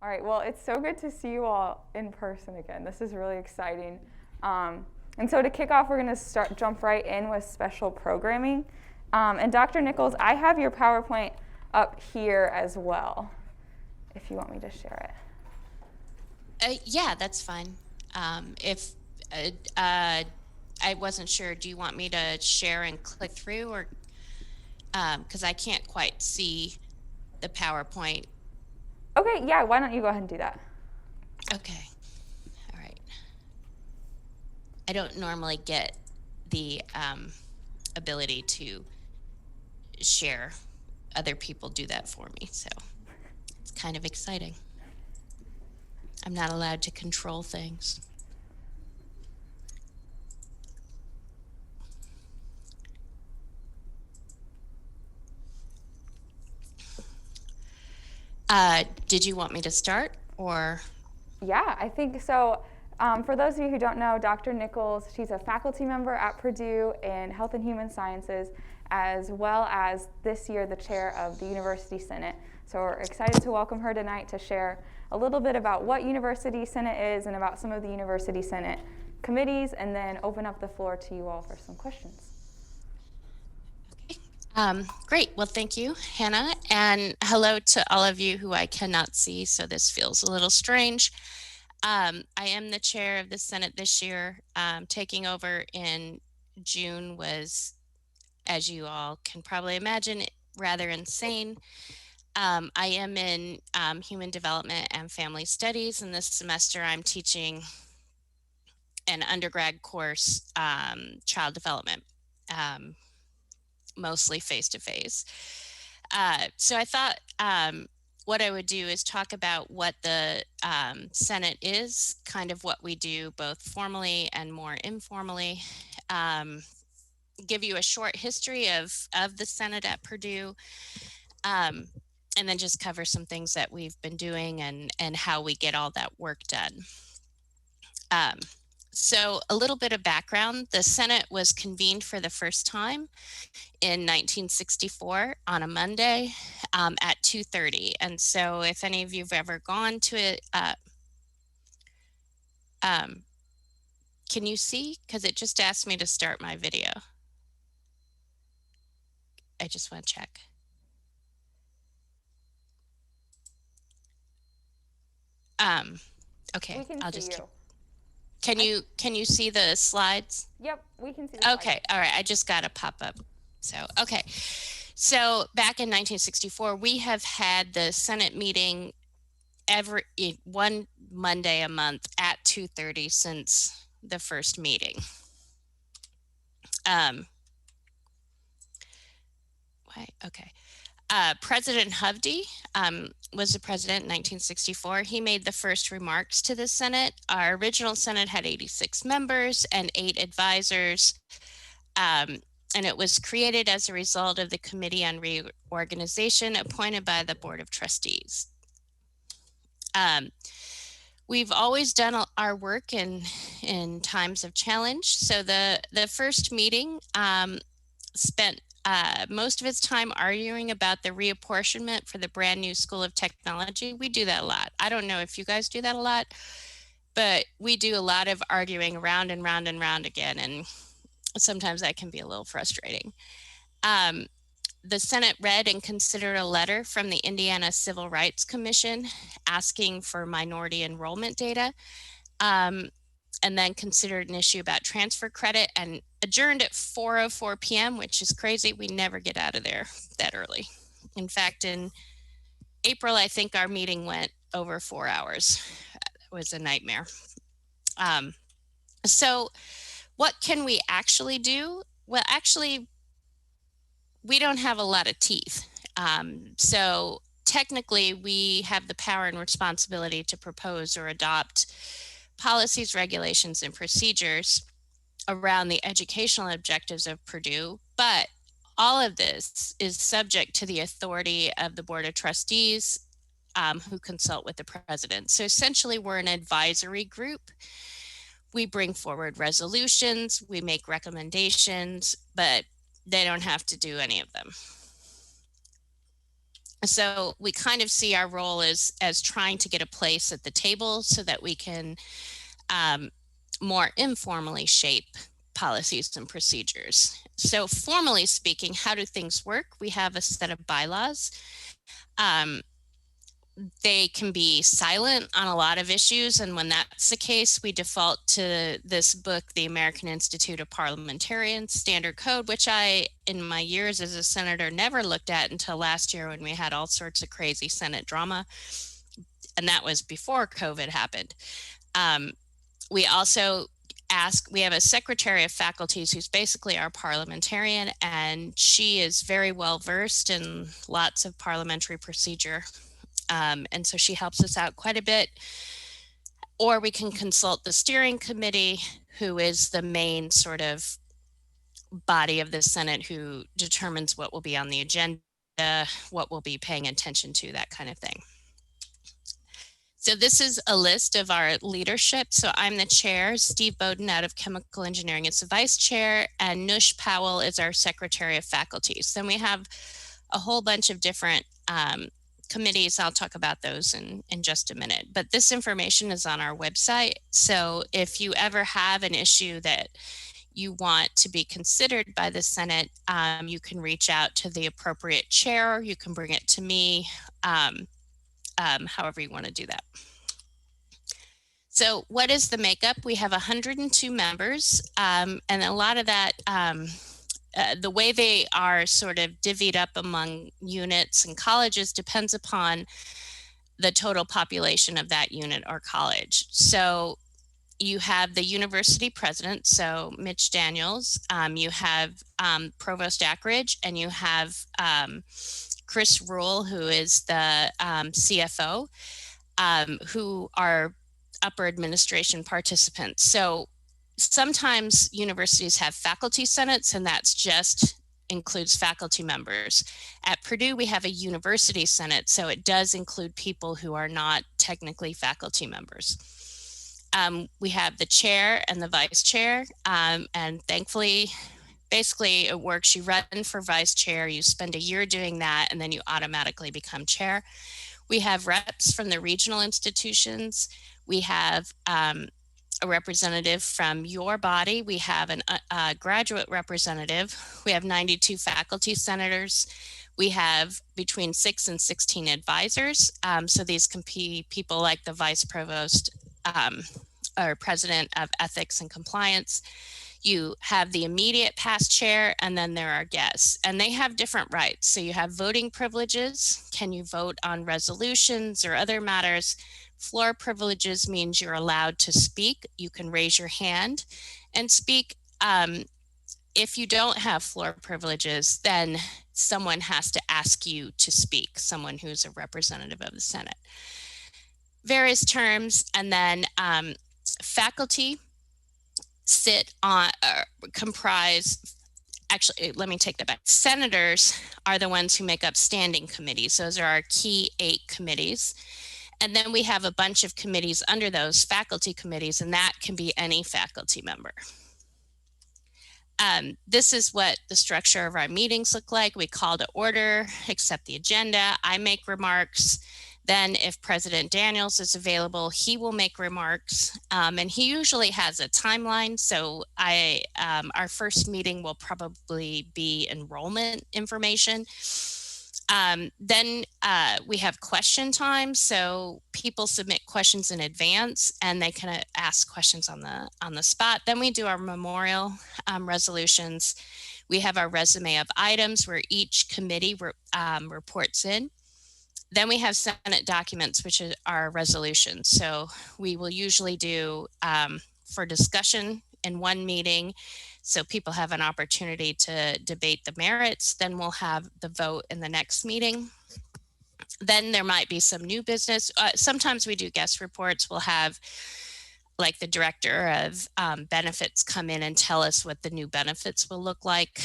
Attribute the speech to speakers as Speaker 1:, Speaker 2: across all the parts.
Speaker 1: All right, well, it's so good to see you all in person again. This is really exciting. And so to kick off, we're going to jump right in with special programming. And Dr. Nichols, I have your PowerPoint up here as well, if you want me to share
Speaker 2: it. Yeah, that's fine. If I wasn't sure, do you want me to share and click through, or because I can't quite see the PowerPoint?
Speaker 1: Okay, yeah, why don't you go ahead and do that?
Speaker 2: Okay, all right. I don't normally get the ability to share. Other people do that for me, so it's kind of exciting. I'm not allowed to control things. Did you want me to start, or?
Speaker 1: Yeah, I think so. For those of you who don't know, Dr. Nichols, she's a faculty member at Purdue in Health and Human Sciences, as well as this year the chair of the University Senate. So we're excited to welcome her tonight to share a little bit about what University Senate is and about some of the University Senate committees, and then open up the floor to you all for some questions.
Speaker 2: Great. Well, thank you, Hannah. And hello to all of you who I cannot see, so this feels a little strange. I am the chair of the Senate this year. Taking over in June was, as you all can probably imagine, rather insane. I am in Human Development and Family Studies, and this semester I'm teaching an undergrad course, Child Development. Mostly face-to-face. So I thought what I would do is talk about what the Senate is, kind of what we do both formally and more informally, give you a short history of the Senate at Purdue, and then just cover some things that we've been doing and how we get all that work done. So a little bit of background, the Senate was convened for the first time in 1964 on a Monday at 2:30. And so if any of you have ever gone to it, can you see? Because it just asked me to start my video. I just want to check. Okay,
Speaker 1: We can
Speaker 2: I'll
Speaker 1: see
Speaker 2: just
Speaker 1: you.
Speaker 2: Can you see the slides?
Speaker 1: Yep, we can see the slides.
Speaker 2: Okay, all right, I just got a pop-up. So, okay. So back in 1964, we have had the Senate meeting one Monday a month at 2:30 since the first meeting. Okay. President Hovde was the president in 1964. He made the first remarks to the Senate. Our original Senate had 86 members and 8 advisors. And it was created as a result of the Committee on Reorganization appointed by the Board of Trustees. We've always done our work in times of challenge. So the first meeting spent most of its time arguing about the reapportionment for the brand new School of Technology. We do that a lot. I don't know if you guys do that a lot, but we do a lot of arguing around and round and round again, and sometimes that can be a little frustrating. The Senate read and considered a letter from the Indiana Civil Rights Commission asking for minority enrollment data, and then considered an issue about transfer credit, and adjourned at 4:04 p.m., which is crazy. We never get out of there that early. In fact, in April, I think our meeting went over 4 hours. It was a nightmare. So what can we actually do? Well, actually, we don't have a lot of teeth. So technically, we have the power and responsibility to propose or adopt policies, regulations, and procedures around the educational objectives of Purdue, but all of this is subject to the authority of the Board of Trustees, who consult with the president. So essentially, we're an advisory group. We bring forward resolutions, we make recommendations, but they don't have to do any of them. So we kind of see our role as trying to get a place at the table so that we can um, more informally shape policies and procedures. So formally speaking, how do things work? We have a set of bylaws. Um, they can be silent on a lot of issues, and when that's the case, we default to this book, the American Institute of Parliamentarians Standard Code, which I, in my years as a senator, never looked at until last year when we had all sorts of crazy Senate drama, and that was before COVID happened. Um, we also we have a secretary of faculties who's basically our parliamentarian, and she is very well versed in lots of parliamentary procedure. And so she helps us out quite a bit. Or we can consult the steering committee, who is the main sort of body of the Senate who determines what will be on the agenda, what we'll be paying attention to, that kind of thing. So this is a list of our leadership. So I'm the chair, Steve Bowden out of Chemical Engineering is the vice chair, and Nush Powell is our secretary of faculties. Then we have a whole bunch of different committees. I'll talk about those in just a minute. But this information is on our website. So if you ever have an issue that you want to be considered by the Senate, you can reach out to the appropriate chair. You can bring it to me. However you want to do that. So what is the makeup? We have 102 members, and a lot of that, the way they are sort of divvied up among units and colleges depends upon the total population of that unit or college. So you have the university president, so Mitch Daniels, you have Provost Ackridge, and you have Chris Rule, who is the CFO, who are upper administration participants. So sometimes universities have faculty senates, and that's just includes faculty members. At Purdue, we have a university senate, so it does include people who are not technically faculty members. We have the chair and the vice chair, and thankfully, basically it works. You run for vice chair, you spend a year doing that, and then you automatically become chair. We have reps from the regional institutions. We have a representative from your body. We have a graduate representative. We have 92 faculty senators. We have between 6 and 16 advisors. So these can be people like the vice provost or president of ethics and compliance. You have the immediate past chair, and then there are guests, and they have different rights. So you have voting privileges. Can you vote on resolutions or other matters? Floor privileges means you're allowed to speak. You can raise your hand and speak. If you don't have floor privileges, then someone has to ask you to speak, someone who's a representative of the Senate. Various terms, and then faculty sit on, comprise, actually, let me take that back. Senators are the ones who make up standing committees. Those are our key 8 committees. And then we have a bunch of committees under those faculty committees, and that can be any faculty member. This is what the structure of our meetings look like. We call to order, accept the agenda. I make remarks. Then if President Daniels is available, he will make remarks, and he usually has a timeline. So our first meeting will probably be enrollment information. Then we have question time. So people submit questions in advance, and they can ask questions on the spot. Then we do our memorial resolutions. We have our resume of items where each committee reports in. Then we have Senate documents, which are resolutions. So we will usually do for discussion in one meeting, so people have an opportunity to debate the merits. Then we'll have the vote in the next meeting. Then there might be some new business. Sometimes we do guest reports. We'll have like the director of benefits come in and tell us what the new benefits will look like.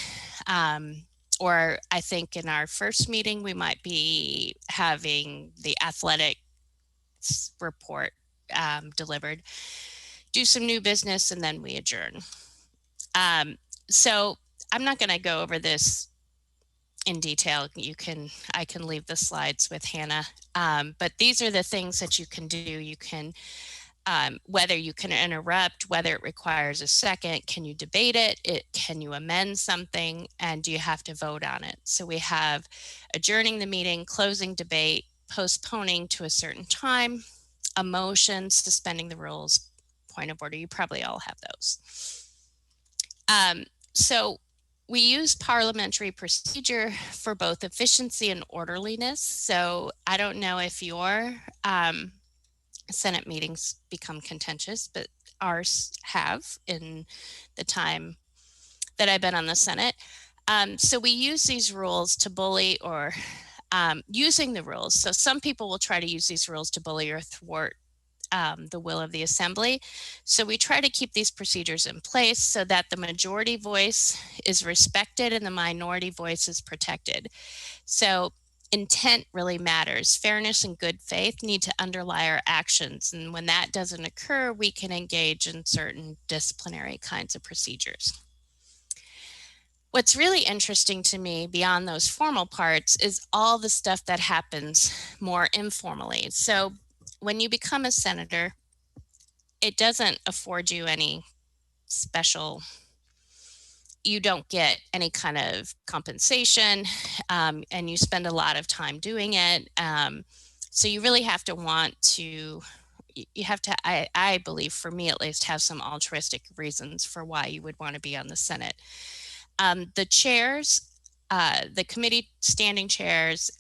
Speaker 2: Or I think in our first meeting, we might be having the athletics report delivered, do some new business, and then we adjourn. So I'm not going to go over this in detail. I can leave the slides with Hannah. But these are the things that you can do. You can, whether you can interrupt, whether it requires a second, can you debate can you amend something, and do you have to vote on it? So we have adjourning the meeting, closing debate, postponing to a certain time, a motion, suspending the rules, point of order. You probably all have those. So we use parliamentary procedure for both efficiency and orderliness. So I don't know if your Senate meetings become contentious, but ours have in the time that I've been on the Senate. So we use these rules to bully or using the rules. So some people will try to use these rules to bully or thwart the will of the assembly. So we try to keep these procedures in place so that the majority voice is respected and the minority voice is protected. So intent really matters. Fairness and good faith need to underlie our actions. And when that doesn't occur, we can engage in certain disciplinary kinds of procedures. What's really interesting to me beyond those formal parts is all the stuff that happens more informally. So when you become a senator, it doesn't afford you any special, you don't get any kind of compensation, and you spend a lot of time doing it. So you really have to want to, you have to, I believe, for me at least, have some altruistic reasons for why you would want to be on the Senate. The chairs, the committee standing chairs,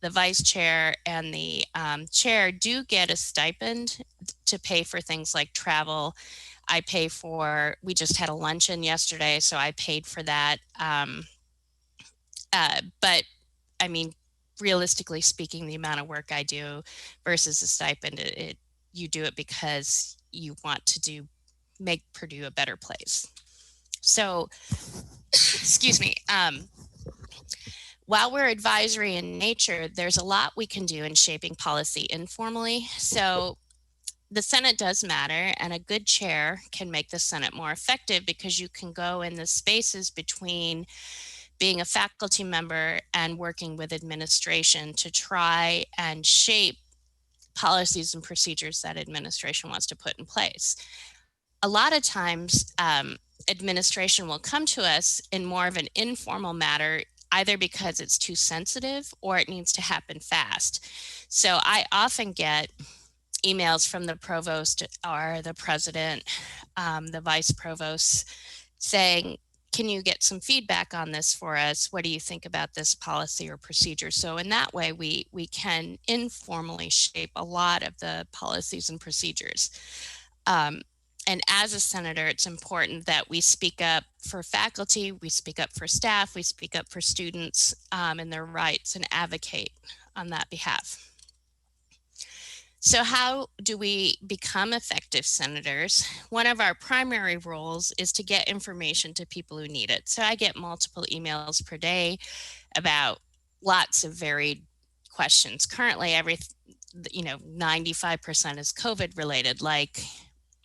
Speaker 2: the vice chair and the chair do get a stipend to pay for things like travel. I pay for, we just had a luncheon yesterday, so I paid for that. But I mean, realistically speaking, the amount of work I do versus a stipend, you do it because you want to make Purdue a better place. So, excuse me. While we're advisory in nature, there's a lot we can do in shaping policy informally. So the Senate does matter, and a good chair can make the Senate more effective because you can go in the spaces between being a faculty member and working with administration to try and shape policies and procedures that administration wants to put in place. A lot of times, administration will come to us in more of an informal matter, either because it's too sensitive or it needs to happen fast. So I often get emails from the provost or the president, the vice provost, saying, can you get some feedback on this for us? What do you think about this policy or procedure? So in that way, we can informally shape a lot of the policies and procedures. And as a senator, it's important that we speak up for faculty, we speak up for staff, we speak up for students and their rights and advocate on that behalf. So how do we become effective senators? One of our primary roles is to get information to people who need it. So I get multiple emails per day about lots of varied questions. Currently, 95% is COVID related, like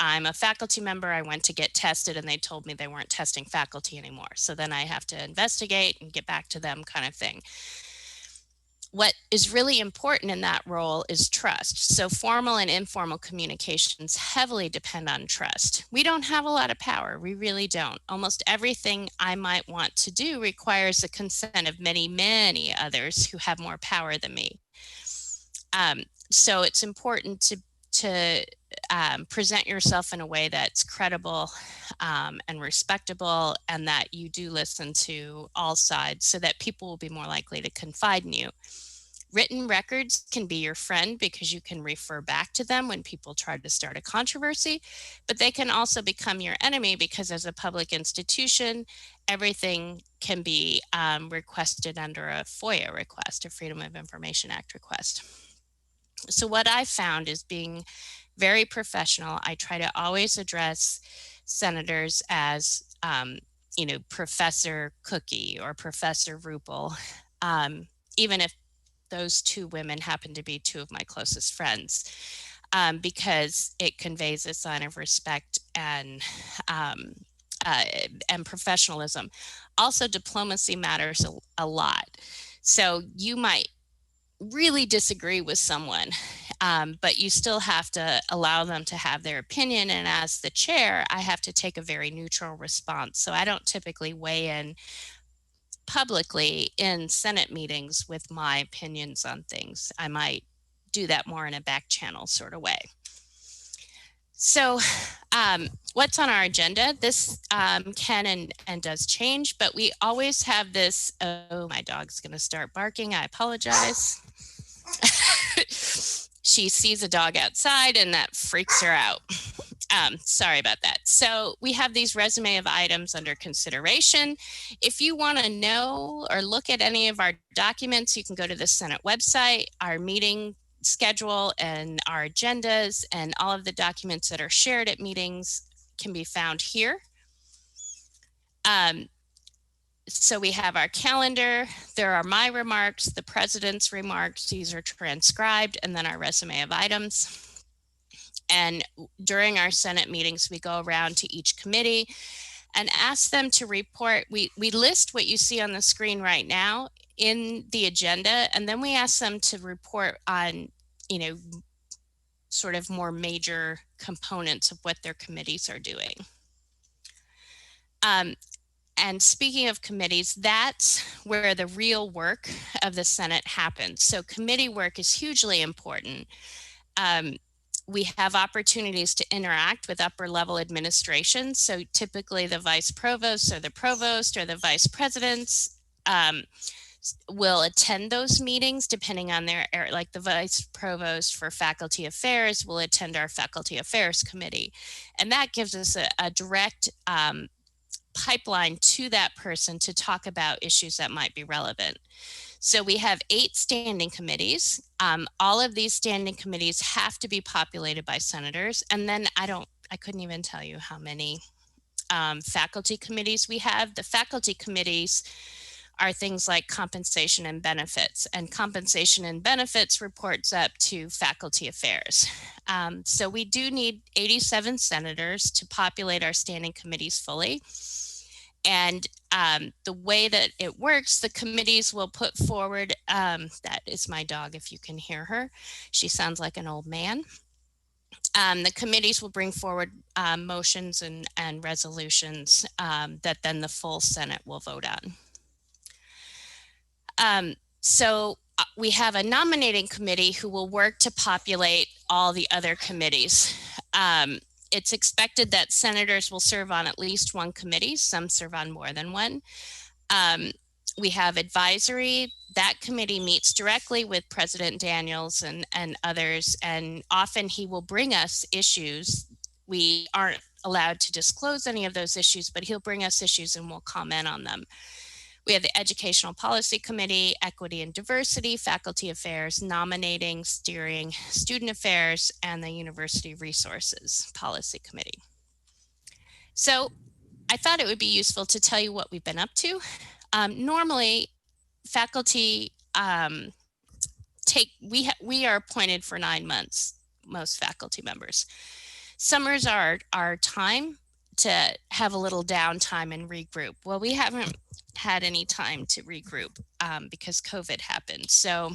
Speaker 2: I'm a faculty member, I went to get tested and they told me they weren't testing faculty anymore. So then I have to investigate and get back to them, kind of thing. What is really important in that role is trust. So formal and informal communications heavily depend on trust. We don't have a lot of power. We really don't. Almost everything I might want to do requires the consent of many, many others who have more power than me. So it's important to present yourself in a way that's credible and respectable, and that you do listen to all sides so that people will be more likely to confide in you. Written records can be your friend because you can refer back to them when people try to start a controversy, but they can also become your enemy because as a public institution, everything can be requested under a FOIA request, a Freedom of Information Act request. So what I found is being very professional. I try to always address senators as, Professor Cookie or Professor Rupel, even if those two women happen to be two of my closest friends, because it conveys a sign of respect and uh, and professionalism. Also, diplomacy matters a lot. So you might really disagree with someone, but you still have to allow them to have their opinion. And as the chair, I have to take a very neutral response. So I don't typically weigh in publicly in Senate meetings with my opinions on things. I might do that more in a back channel sort of way. So what's on our agenda? This can and does change, but we always have this, oh, my dog's gonna start barking, I apologize. She sees a dog outside and that freaks her out. Sorry about that. So we have these resume of items under consideration. If you want to know or look at any of our documents, you can go to the Senate website. Our meeting schedule and our agendas and all of the documents that are shared at meetings can be found here. So we have our calendar, there are my remarks, the president's remarks, these are transcribed, and then our resume of items. And during our Senate meetings, we go around to each committee and ask them to report. We list what you see on the screen right now in the agenda, and then we ask them to report on, sort of more major components of what their committees are doing. And speaking of committees, that's where the real work of the Senate happens. So committee work is hugely important. We have opportunities to interact with upper level administration. So typically the vice provost or the provost or the vice presidents will attend those meetings depending on their area. Like the vice provost for faculty affairs will attend our faculty affairs committee. And that gives us a direct pipeline to that person to talk about issues that might be relevant. So we have 8 standing committees. All of these standing committees have to be populated by senators. And then I couldn't even tell you how many faculty committees we have. The faculty committees are things like compensation and benefits, and compensation and benefits reports up to faculty affairs. So we do need 87 senators to populate our standing committees fully. And the way that it works, the committees will put forward, that is my dog if you can hear her. She sounds like an old man. The committees will bring forward motions and resolutions that then the full Senate will vote on. So we have a nominating committee who will work to populate all the other committees. It's expected that senators will serve on at least one committee. Some serve on more than one. We have advisory. That committee meets directly with President Daniels and others, and often he will bring us issues. We aren't allowed to disclose any of those issues, but he'll bring us issues and we'll comment on them. We have the Educational Policy Committee, Equity and Diversity, Faculty Affairs, Nominating, Steering, Student Affairs, and the University Resources Policy Committee. So I thought it would be useful to tell you what we've been up to. Normally, faculty we are appointed for 9 months, most faculty members. Summers are our time to have a little downtime and regroup. Well, we haven't had any time to regroup because COVID happened. So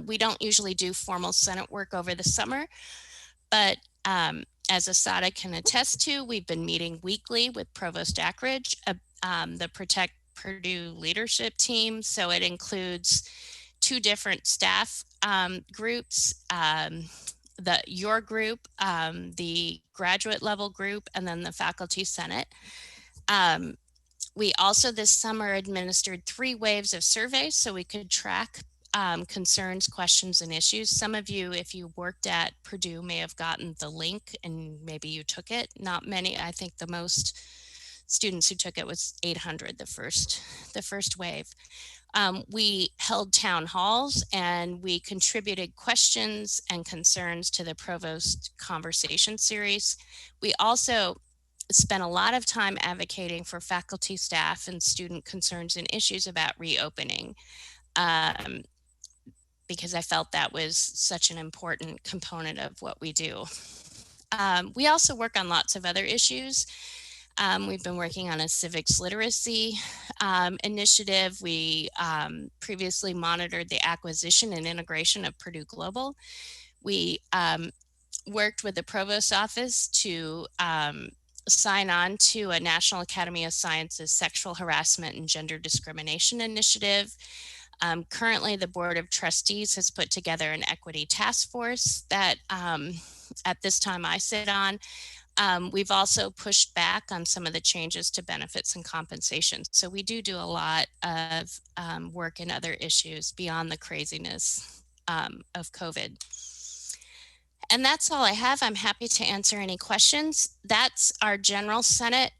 Speaker 2: we don't usually do formal Senate work over the summer, but as Asada can attest to, we've been meeting weekly with Provost Ackridge, the Protect Purdue leadership team. So it includes 2 different staff groups, your group, the graduate level group, and then the faculty senate. We also this summer administered 3 waves of surveys so we could track concerns, questions, and issues. Some of you, if you worked at Purdue, may have gotten the link and maybe you took it. Not many. I think the most students who took it was 800 the first wave. We held town halls and we contributed questions and concerns to the Provost Conversation series. We also spent a lot of time advocating for faculty, staff, and student concerns and issues about reopening because I felt that was such an important component of what we do. We also work on lots of other issues. We've been working on a civics literacy initiative. We previously monitored the acquisition and integration of Purdue Global. We worked with the Provost's office to sign on to a National Academy of Sciences Sexual Harassment and Gender Discrimination Initiative. Currently, the Board of Trustees has put together an equity task force that at this time I sit on. We've also pushed back on some of the changes to benefits and compensation. So we do a lot of work in other issues beyond the craziness of COVID. And that's all I have. I'm happy to answer any questions. That's our General Senate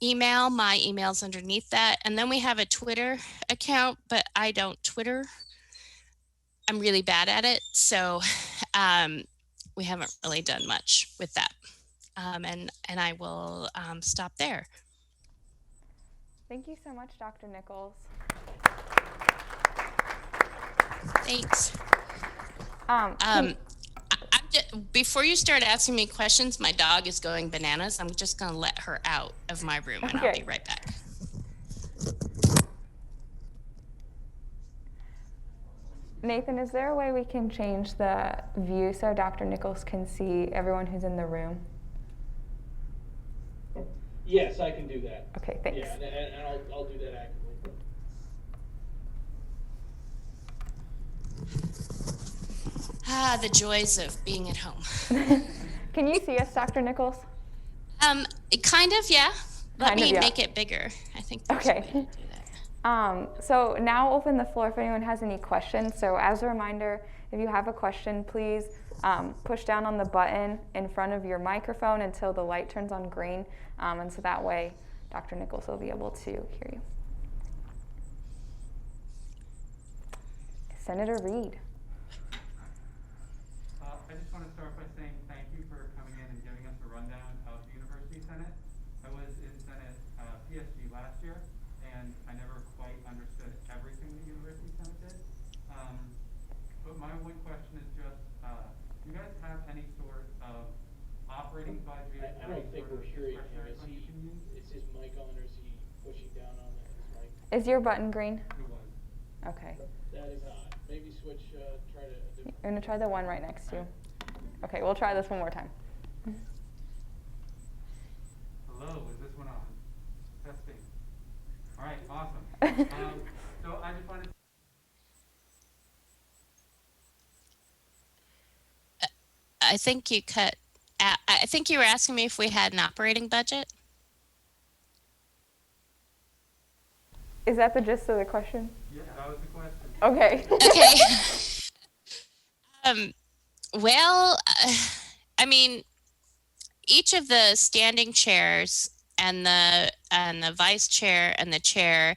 Speaker 2: email. My email's underneath that. And then we have a Twitter account, but I don't Twitter. I'm really bad at it. So we haven't really done much with that. And I will stop there.
Speaker 1: Thank you so much, Dr. Nichols.
Speaker 2: Thanks. Before you start asking me questions, my dog is going bananas. I'm just going to let her out of my room, and I'll be right back.
Speaker 1: Nathan, is there a way we can change the view so Dr. Nichols can see everyone who's in the room?
Speaker 3: Yes, I can do that.
Speaker 1: Okay, thanks.
Speaker 3: Yeah, and I'll do that actively.
Speaker 2: The joys of being at home.
Speaker 1: Can you see us, Dr. Nichols?
Speaker 2: Kind of, yeah. Let me make it bigger. I think there's a way to do that.
Speaker 1: So now I'll open the floor if anyone has any questions. So as a reminder, if you have a question, please push down on the button in front of your microphone until the light turns on green. And so that way, Dr. Nichols will be able to hear you. Senator Reed.
Speaker 4: I just want to start by saying thank you for coming in and giving us a rundown of the University Senate. I was in Senate PSG last year, and I never quite understood everything the University Senate did. But my one question is just, do you guys have any sort of operating budget?
Speaker 3: I don't think we're hearing him. Is his mic on, or is he pushing down on his mic?
Speaker 1: Is your button green?
Speaker 4: It was.
Speaker 1: Okay.
Speaker 3: That is on. Maybe switch, try to...
Speaker 1: I'm going to try the one right next to you. Okay, we'll try this one more time.
Speaker 4: Hello, is this one on? Testing. All right, awesome. So I just wanted to...
Speaker 2: I think you cut. I think you were asking me if we had an operating budget.
Speaker 1: Is that the gist of the question?
Speaker 4: Yeah, that was the question.
Speaker 1: Okay.
Speaker 2: Okay. Well, I mean, each of the standing chairs and the vice chair and the chair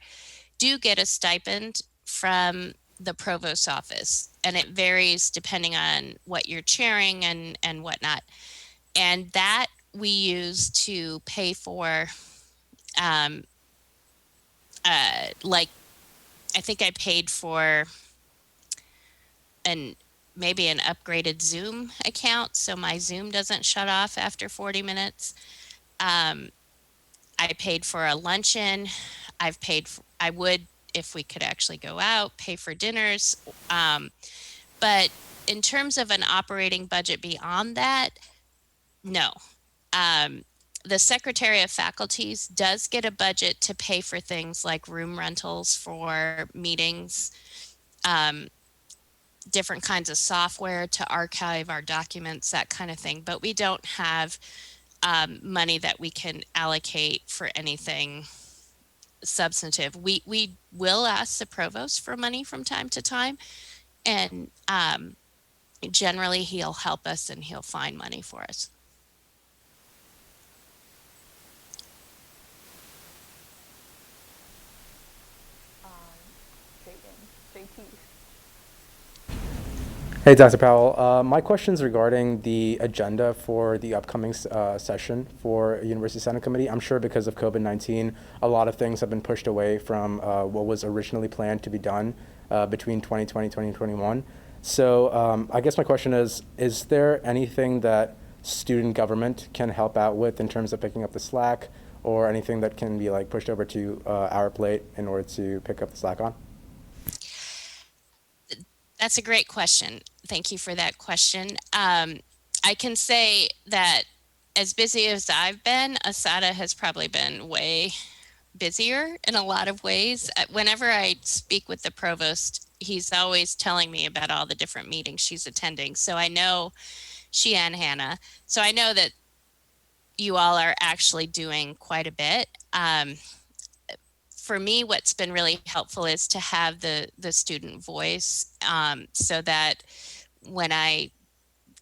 Speaker 2: do get a stipend from the provost's office, and it varies depending on what you're chairing and whatnot. And that we use to pay for, like, I think I paid for maybe an upgraded Zoom account, so my Zoom doesn't shut off after 40 minutes. I paid for a luncheon. I would, if we could actually go out, pay for dinners. But in terms of an operating budget beyond that, no. The Secretary of Faculties does get a budget to pay for things like room rentals for meetings, different kinds of software to archive our documents, that kind of thing. But we don't have money that we can allocate for anything substantive. We will ask the provost for money from time to time, and generally he'll help us and he'll find money for us.
Speaker 5: Hey, Dr. Powell. My question is regarding the agenda for the upcoming session for University Senate Committee. I'm sure because of COVID-19, a lot of things have been pushed away from what was originally planned to be done between 2020 and 2021. So I guess my question is there anything that student government can help out with in terms of picking up the slack, or anything that can be like pushed over to our plate in order to pick up the slack on?
Speaker 2: That's a great question. Thank you for that question. I can say that as busy as I've been, Asada has probably been way busier in a lot of ways. Whenever I speak with the provost, he's always telling me about all the different meetings she's attending. So I know she and Hannah. So I know that you all are actually doing quite a bit. For me, what's been really helpful is to have the student voice, so that when I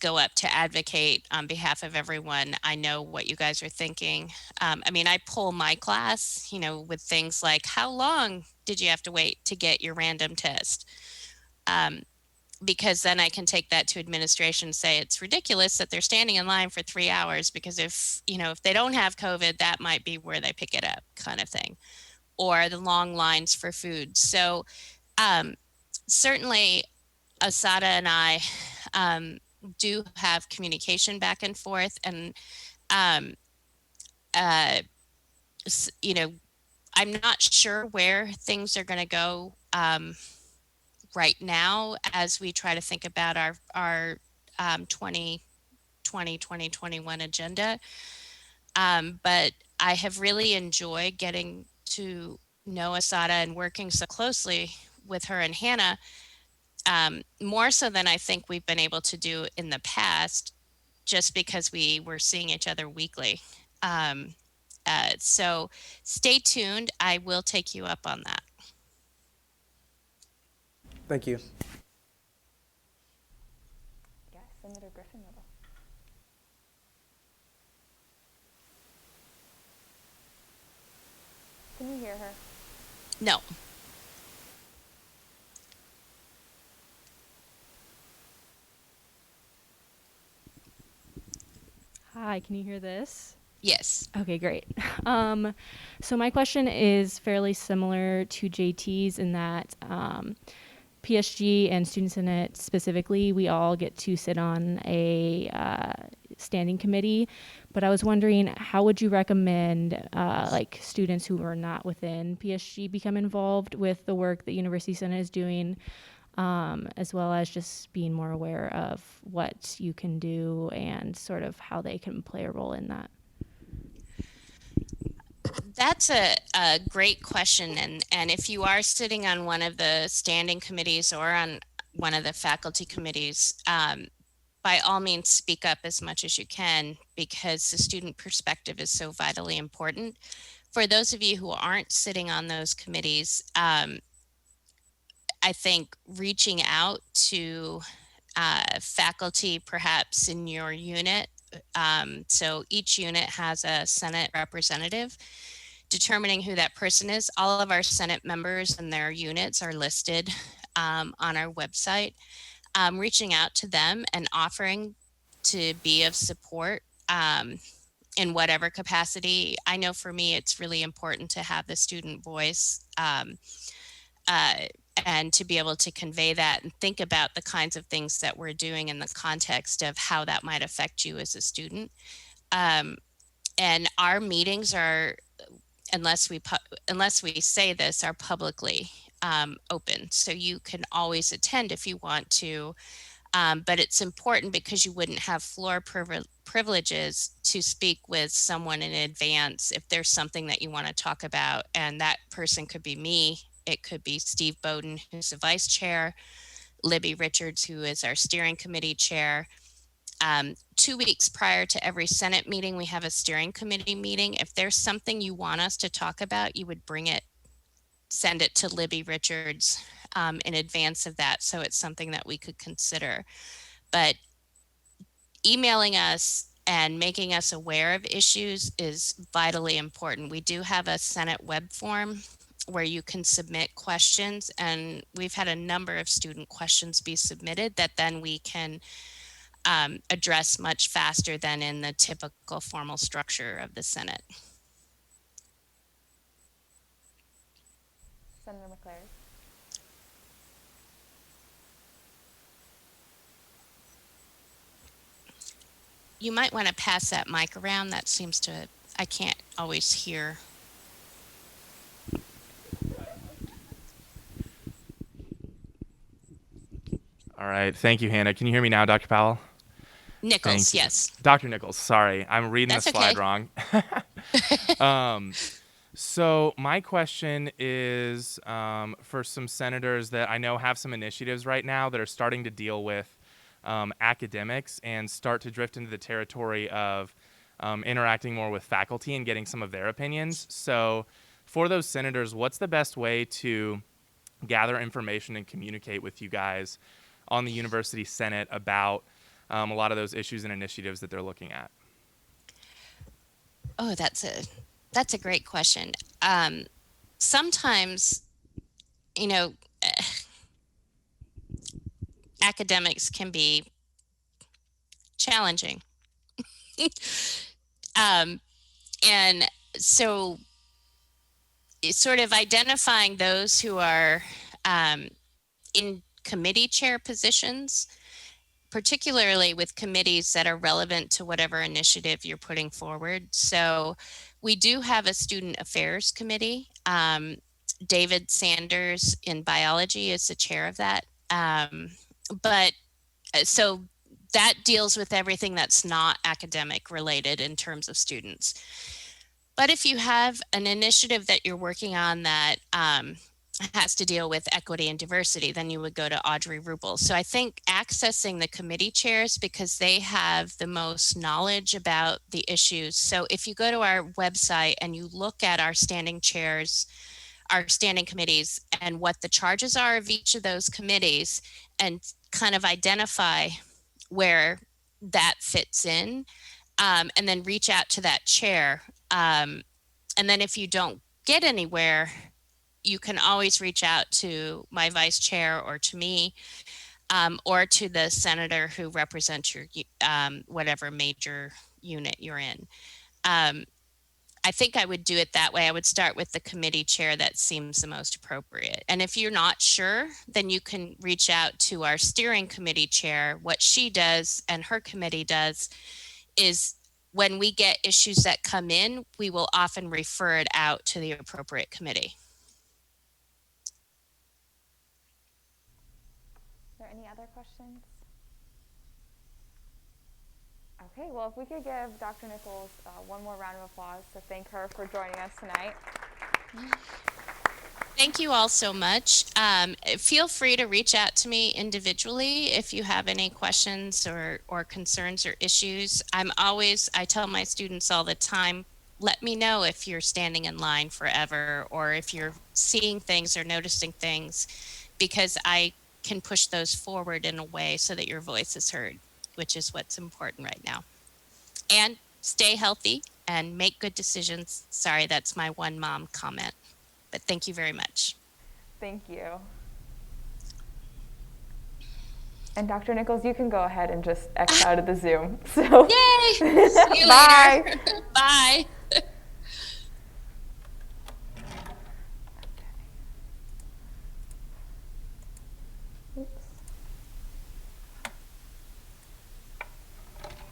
Speaker 2: go up to advocate on behalf of everyone, I know what you guys are thinking. I mean, I pull my class, with things like, how long did you have to wait to get your random test? Because then I can take that to administration and say it's ridiculous that they're standing in line for 3 hours, because if they don't have COVID, that might be where they pick it up, kind of thing. Or the long lines for food. So certainly Asada and I do have communication back and forth, and um, uh, I'm not sure where things are going to go right now as we try to think about our 2020 2021 agenda. But I have really enjoyed getting to know Asada and working so closely with her and Hannah, more so than I think we've been able to do in the past, just because we were seeing each other weekly. So stay tuned. I will take you up on that.
Speaker 5: Thank you.
Speaker 1: Yes, Senator Griffin Little. Can you hear her?
Speaker 2: No.
Speaker 6: Hi, can you hear this?
Speaker 2: Yes.
Speaker 6: Okay, great. So my question is fairly similar to JT's in that PSG and Student Senate specifically, we all get to sit on a standing committee. But I was wondering, how would you recommend like students who are not within PSG become involved with the work that University Senate is doing, as well as just being more aware of what you can do and sort of how they can play a role in that?
Speaker 2: That's a great question. And if you are sitting on one of the standing committees or on one of the faculty committees, by all means, speak up as much as you can, because the student perspective is so vitally important. For those of you who aren't sitting on those committees, I think reaching out to faculty perhaps in your unit. So each unit has a Senate representative. Determining who that person is. All of our Senate members and their units are listed on our website. Reaching out to them and offering to be of support in whatever capacity. I know for me, it's really important to have the student voice and to be able to convey that and think about the kinds of things that we're doing in the context of how that might affect you as a student. And our meetings are, unless we say this, are publicly open. So you can always attend if you want to, but it's important because you wouldn't have floor privileges to speak with someone in advance if there's something that you want to talk about. And that person could be me. It could be Steve Bowden, who's the vice chair, Libby Richards, who is our steering committee chair. 2 weeks prior to every Senate meeting, we have a steering committee meeting. If there's something you want us to talk about, you would send it to Libby Richards in advance of that, so it's something that we could consider. But emailing us and making us aware of issues is vitally important. We do have a Senate web form where you can submit questions, and we've had a number of student questions be submitted that then we can address much faster than in the typical formal structure of the Senate.
Speaker 1: Senator McClary.
Speaker 2: you might want to pass that mic around. That seems to, I can't always hear.
Speaker 7: All right. Thank you, Hannah. Can you hear me now, Dr. Powell?
Speaker 2: Nichols,
Speaker 7: Thank you.
Speaker 2: yes.
Speaker 7: Dr. Nichols, sorry. I'm reading the
Speaker 2: That's
Speaker 7: slide
Speaker 2: okay.
Speaker 7: wrong. So my question is for some senators that I know have some initiatives right now that are starting to deal with academics and start to drift into the territory of interacting more with faculty and getting some of their opinions. So for those senators, what's the best way to gather information and communicate with you guys on the University Senate about a lot of those issues and initiatives that they're looking at?
Speaker 2: Oh, that's a great question. Sometimes, you know, academics can be challenging. um, and so it's sort of identifying those who are in committee chair positions, particularly with committees that are relevant to whatever initiative you're putting forward. So we do have a student affairs committee. David Sanders in biology is the chair of that. But so that deals with everything that's not academic related in terms of students. But if you have an initiative that you're working on that has to deal with equity and diversity, then you would go to Audrey Rubel. So I think accessing the committee chairs, because they have the most knowledge about the issues. So if you go to our website and you look at our standing chairs, our standing committees, and what the charges are of each of those committees, and kind of identify where that fits in, and then reach out to that chair. And then if you don't get anywhere, you can always reach out to my vice chair or to me, or to the senator who represents your whatever major unit you're in. I think I would do it that way. I would start with the committee chair that seems the most appropriate. And if you're not sure, then you can reach out to our steering committee chair. What she does and her committee does is when we get issues that come in, we will often refer it out to the appropriate committee.
Speaker 1: Are there any other questions? Okay, well, if we could give Dr. Nichols one more round of applause to thank her for joining us tonight.
Speaker 2: Thank you all so much. Feel free to reach out to me individually if you have any questions or concerns or issues. I tell my students all the time, let me know if you're standing in line forever or if you're seeing things or noticing things, because I can push those forward in a way so that your voice is heard, which is what's important right now. And stay healthy and make good decisions. Sorry, that's my one mom comment. But thank you very much.
Speaker 1: Thank you. And Dr. Nichols, you can go ahead and just X out of the Zoom. So,
Speaker 2: Yay! See you
Speaker 1: bye.
Speaker 2: later. Bye.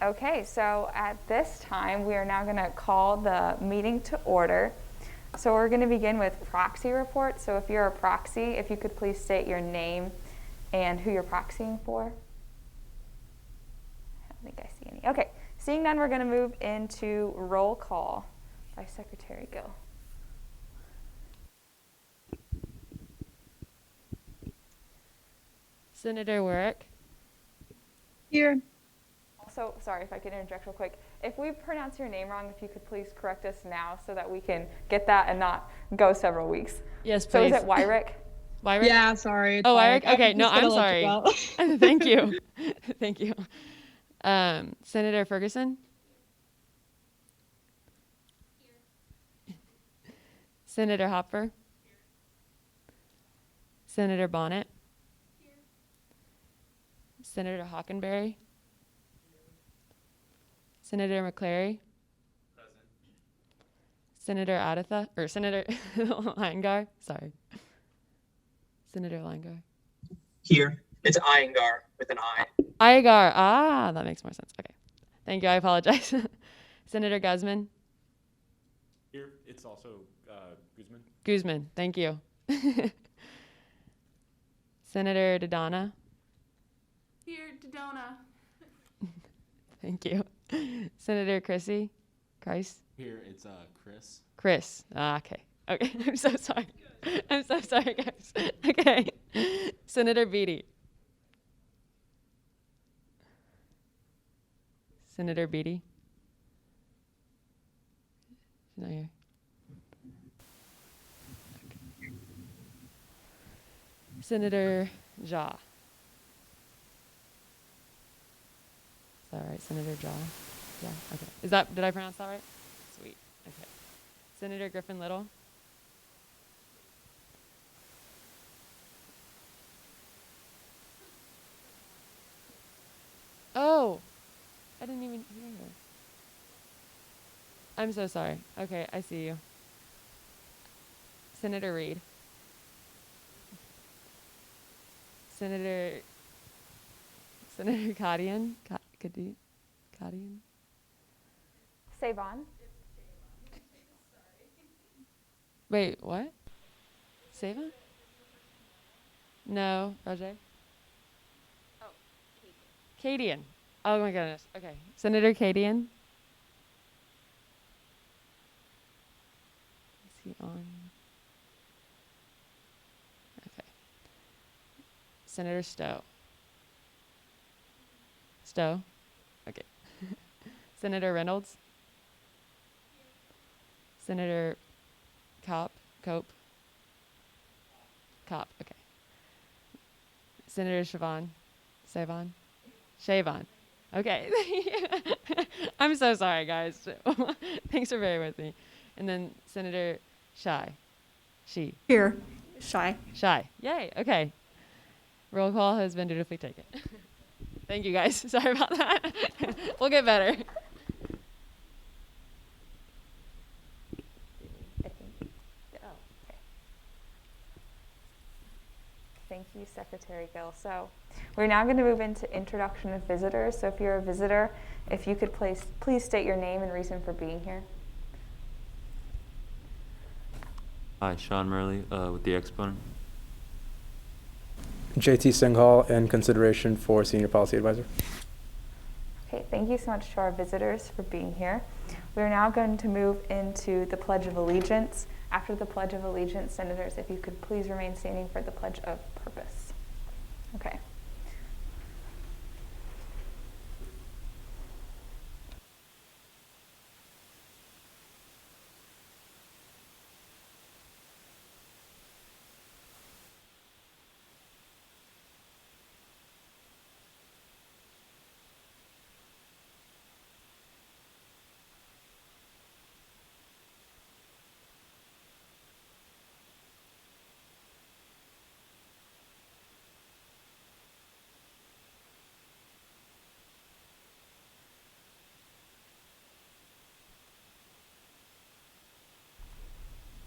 Speaker 1: Okay, so at this time, we are now going to call the meeting to order. So we're going to begin with proxy reports. So if you're a proxy, if you could please state your name and who you're proxying for. I don't think I see any. Okay, seeing none, we're going to move into roll call by Secretary Gill.
Speaker 6: Senator Warwick.
Speaker 8: Here.
Speaker 1: Also, sorry if I could interject real quick. If we pronounce your name wrong, if you could please correct us now so that we can get that and not go several weeks.
Speaker 6: Yes, please.
Speaker 1: So is it Wyrick?
Speaker 6: Wyrick?
Speaker 8: Yeah, sorry.
Speaker 6: Oh, Wyrick? Okay,
Speaker 8: I'm
Speaker 6: no,
Speaker 8: just
Speaker 6: I'm
Speaker 8: gonna let you
Speaker 6: sorry.
Speaker 8: go.
Speaker 6: Thank you. Thank you. Senator Ferguson? Here. Senator Hopper? Here. Senator Bonnet? Here. Senator Hockenberry? Senator McClary? Present. Senator Aditha, or Senator Leingar? Sorry. Senator Leingar.
Speaker 3: Here. It's Iyengar with an I.
Speaker 6: Iyengar. Ah, that makes more sense. Okay.
Speaker 9: Thank you. I apologize. Senator Guzman.
Speaker 10: Here, it's also Guzman.
Speaker 9: Guzman. Thank you. Senator Dodonna.
Speaker 11: Here, Dodonna.
Speaker 9: Thank you. Senator Chrissy. Christ.
Speaker 10: Here, it's Chris.
Speaker 9: Chris. Okay. Okay. I'm so sorry. I'm so sorry, guys. Okay. Senator Beatty. Senator Beatty. She's not here. Okay. Senator Jha. Is that right? Senator Jha? Yeah. Okay. Did I pronounce that right? Sweet. Okay. Senator Griffin Little. Oh, I didn't even hear her. I'm so sorry. Okay, I see you. Senator Reed. Senator Kadian. Kadian.
Speaker 1: Savon.
Speaker 9: Wait, what? Savon? No, Rajay. Cadian. Oh my goodness. Okay. Senator Cadian. Is he on? Okay. Senator Stowe. Stowe? Okay. Senator Reynolds. Senator Cope. Okay. Senator Savon. Okay. I'm so sorry, guys. Thanks for bearing with me. And then Senator She.
Speaker 8: Here. Shy.
Speaker 9: Yay. Okay. Roll call has been dutifully taken. Thank you, guys. Sorry about that. We'll get better.
Speaker 1: Thank you, Secretary Gill. So we're now going to move into introduction of visitors. So if you're a visitor, if you could please state your name and reason for being here.
Speaker 12: Hi, Sean Murley with the Exponent.
Speaker 5: JT Singhal in consideration for Senior Policy Advisor.
Speaker 1: Okay, thank you so much to our visitors for being here. We're now going to move into the Pledge of Allegiance. After the Pledge of Allegiance, senators, if you could please remain standing for the Pledge of Purpose. Okay.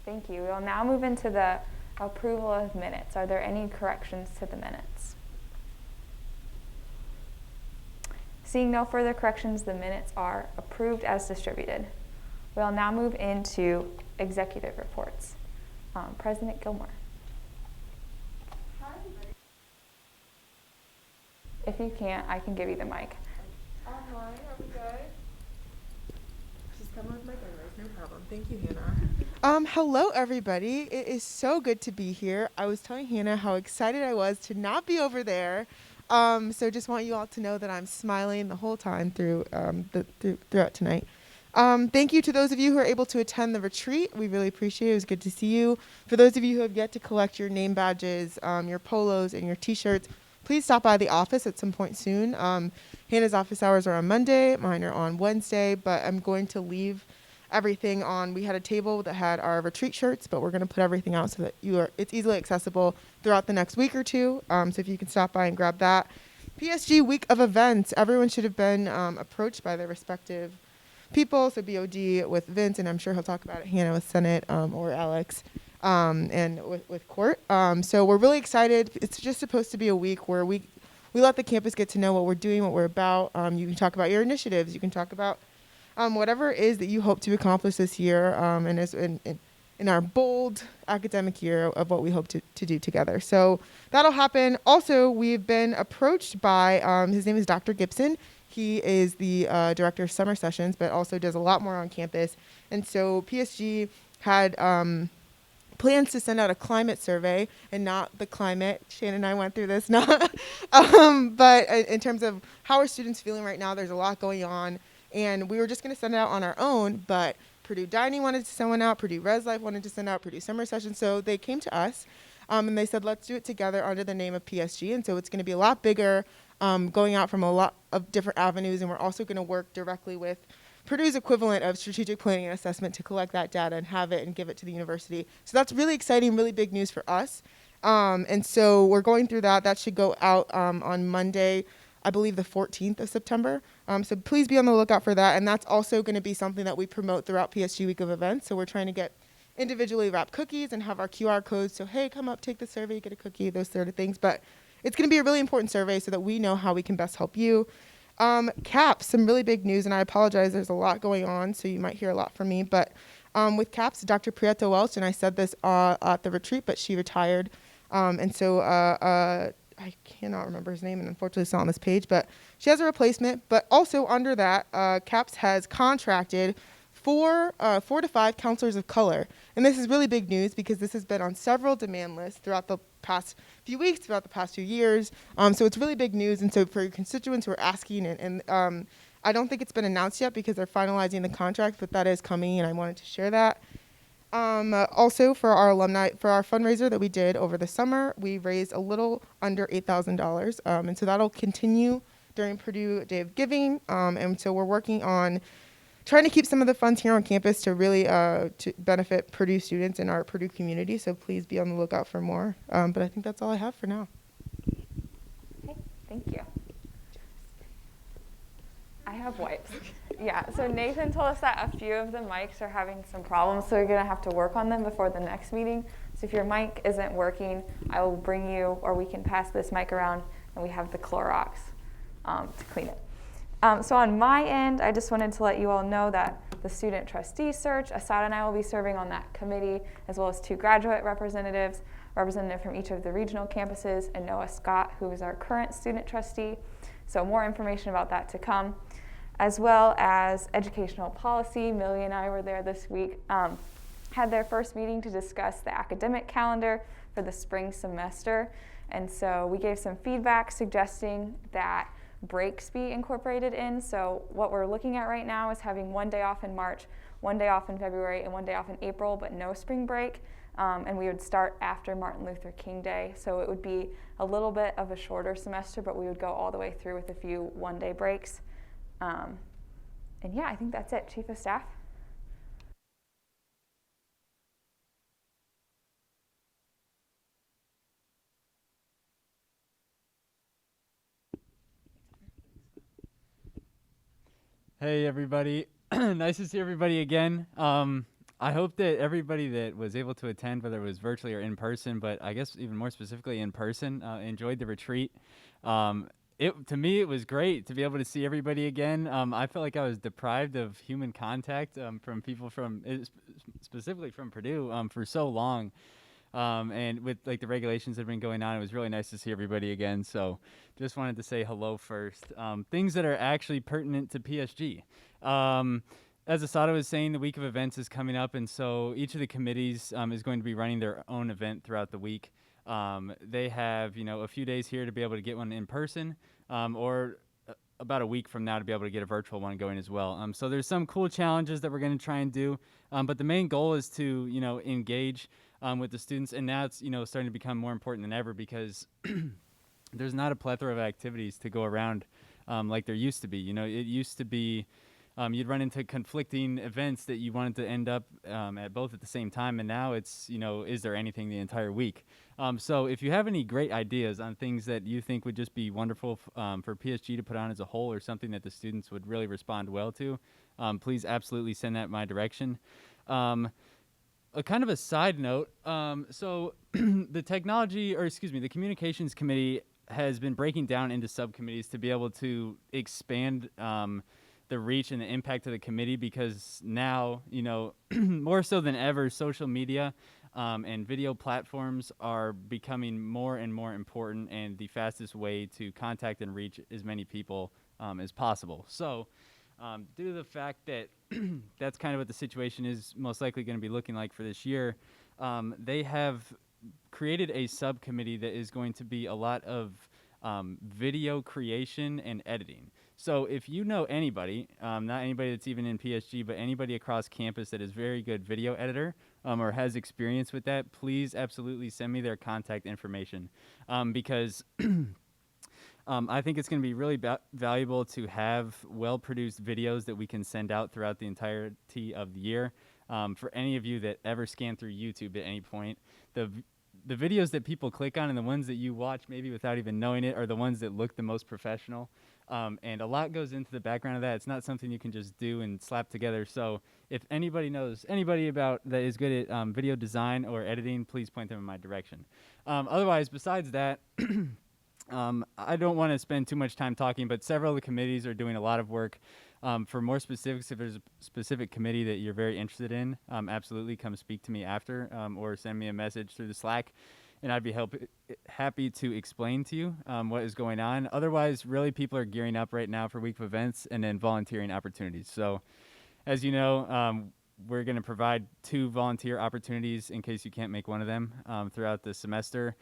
Speaker 1: Thank you. We'll now move into the approval of minutes. Are there any corrections to the minutes? Seeing no further corrections, the minutes are approved as distributed. We'll now move into executive reports. President Gilmore.
Speaker 11: Hi, everybody.
Speaker 1: If you can't, I can give you the mic.
Speaker 11: Hi, are we good? Just come with my cameras, no problem. Thank you, Hannah.
Speaker 13: Hello, everybody. It is so good to be here. I was telling Hannah how excited I was to not be over there. So just want you all to know that I'm smiling the whole time throughout tonight. Thank you to those of you who are able to attend the retreat. We really appreciate it. It was good to see you. For those of you who have yet to collect your name badges, your polos, and your T-shirts, please stop by the office at some point soon. Hannah's office hours are on Monday. Mine are on Wednesday, but I'm going to leave everything on. We had a table that had our retreat shirts, but we're going to put everything out so that it's easily accessible throughout the next week or two. So if you can stop by and grab that. PSG week of events. Everyone should have been approached by their respective people. So BOD with Vince, and I'm sure he'll talk about it, Hannah with Senate, or Alex, and with Court. So we're really excited. It's just supposed to be a week where we we let the campus get to know what we're doing, what we're about. You can talk about your initiatives. You can talk about whatever it is that you hope to accomplish this year, and as in our bold academic year of what we hope to do together. So that'll happen. Also, we've been approached by, his name is Dr. Gibson. He is the director of summer sessions, but also does a lot more on campus. And so PSG had plans to send out a climate survey, and not the climate. Shannon and I went through this, not, but in terms of how are students feeling right now, there's a lot going on. And we were just going to send it out on our own, but Purdue Dining wanted to send one out, Purdue Res Life wanted to send out, Purdue Summer Session. So they came to us, and they said, let's do it together under the name of PSG. And so it's going to be a lot bigger, going out from a lot of different avenues. And we're also going to work directly with Purdue's equivalent of strategic planning and assessment to collect that data and have it and give it to the university. So that's really exciting, really big news for us. And so we're going through that. That should go out on Monday, I believe the 14th of September. So please be on the lookout for that. And that's also going to be something that we promote throughout PSG Week of Events. So we're trying to get individually wrapped cookies and have our QR codes. So, hey, come up, take the survey, get a cookie, those sort of things. But it's going to be a really important survey so that we know how we can best help you. CAPS, some really big news, and I apologize, there's a lot going on, so you might hear a lot from me. But with CAPS, Dr. Prieto Welch, and I said this at the retreat, but she retired. And so I cannot remember his name, and unfortunately it's not on this page, but she has a replacement. But also under that, CAPS has contracted 4 to 5 counselors of color. And this is really big news because this has been on several demand lists throughout the past few weeks, throughout the past few years. So it's really big news. And so for your constituents who are asking, and I don't think it's been announced yet because they're finalizing the contract, but that is coming, and I wanted to share that. Also for our alumni, for our fundraiser that we did over the summer, we raised a little under $8,000. And so that'll continue during Purdue Day of Giving. And so we're working on trying to keep some of the funds here on campus to really to benefit Purdue students and our Purdue community. So please be on the lookout for more. But I think that's all I have for now.
Speaker 1: Okay, thank you. I have wipes. Yeah, so Nathan told us that a few of the mics are having some problems, so we're going to have to work on them before the next meeting. So if your mic isn't working, I will bring you, or we can pass this mic around, and we have the Clorox to clean it. So on my end, I just wanted to let you all know that the student trustee search, Asada and I will be serving on that committee, as well as 2 graduate representatives, representative from each of the regional campuses, and Noah Scott, who is our current student trustee. So more information about that to come, as well as educational policy. Millie and I were there this week, had their first meeting to discuss the academic calendar for the spring semester. And so we gave some feedback suggesting that breaks be incorporated in. So what we're looking at right now is having 1 day off in March, 1 day off in February, and 1 day off in April, but no spring break. And we would start after Martin Luther King Day. So it would be a little bit of a shorter semester, but we would go all the way through with a few 1 day breaks. And yeah, I think that's it. Chief of Staff?
Speaker 14: Hey everybody, nice to see everybody again. I hope that everybody that was able to attend, whether it was virtually or in person, but I guess even more specifically in person, enjoyed the retreat. To me, it was great to be able to see everybody again. I felt like I was deprived of human contact from people specifically from Purdue for so long. And with like the regulations that have been going on, it was really nice to see everybody again. So just wanted to say hello first. Things that are actually pertinent to PSG. As Asada was saying, the week of events is coming up, and so each of the committees is going to be running their own event throughout the week. They have, a few days here to be able to get one in person, or about a week from now to be able to get a virtual one going as well. So there's some cool challenges that we're going to try and do, but the main goal is to, engage with the students, and now it's, starting to become more important than ever because there's not a plethora of activities to go around like there used to be. It used to be you'd run into conflicting events that you wanted to end up at both at the same time, and now it's, is there anything the entire week? So if you have any great ideas on things that you think would just be wonderful for PSG to put on as a whole, or something that the students would really respond well to, please absolutely send that my direction. A kind of a side note, so the communications committee has been breaking down into subcommittees to be able to expand the reach and the impact of the committee, because now, more so than ever, social media and video platforms are becoming more and more important and the fastest way to contact and reach as many people as possible. So due to the fact that that's kind of what the situation is most likely going to be looking like for this year, they have created a subcommittee that is going to be a lot of video creation and editing. So if you know anybody, not anybody that's even in PSG, but anybody across campus that is very good video editor or has experience with that, please absolutely send me their contact information, because I think it's going to be really valuable to have well-produced videos that we can send out throughout the entirety of the year. For any of you that ever scan through YouTube at any point, the videos that people click on and the ones that you watch maybe without even knowing it are the ones that look the most professional. And a lot goes into the background of that. It's not something you can just do and slap together. So if anybody knows anybody about that is good at video design or editing, please point them in my direction. Otherwise, besides that, I don't want to spend too much time talking, but several of the committees are doing a lot of work. For more specifics, if there's a specific committee that you're very interested in, absolutely come speak to me after, or send me a message through the Slack, and I'd be happy to explain to you what is going on. Otherwise, really, people are gearing up right now for week of events and then volunteering opportunities. So, as you know, we're going to provide 2 volunteer opportunities in case you can't make one of them throughout the semester.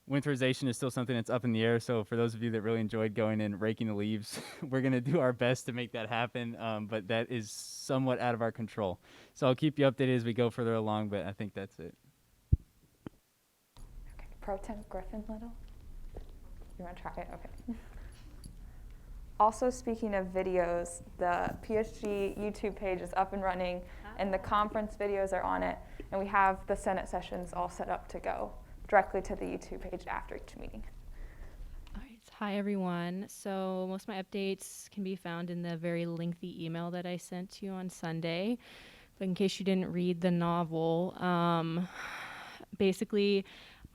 Speaker 14: Winterization is still something that's up in the air, so for those of you that really enjoyed going and raking the leaves, we're going to do our best to make that happen, but that is somewhat out of our control. So I'll keep you updated as we go further along, but I think that's it.
Speaker 1: Okay. Pro Temp Griffin Little? You want to try it? Okay. Also, speaking of videos, the PSG YouTube page is up and running, and the conference videos are on it, and we have the Senate sessions all set up to go directly to the YouTube page after each meeting.
Speaker 6: All right. Hi, everyone. So most of my updates can be found in the very lengthy email that I sent to you on Sunday. But in case you didn't read the novel, basically,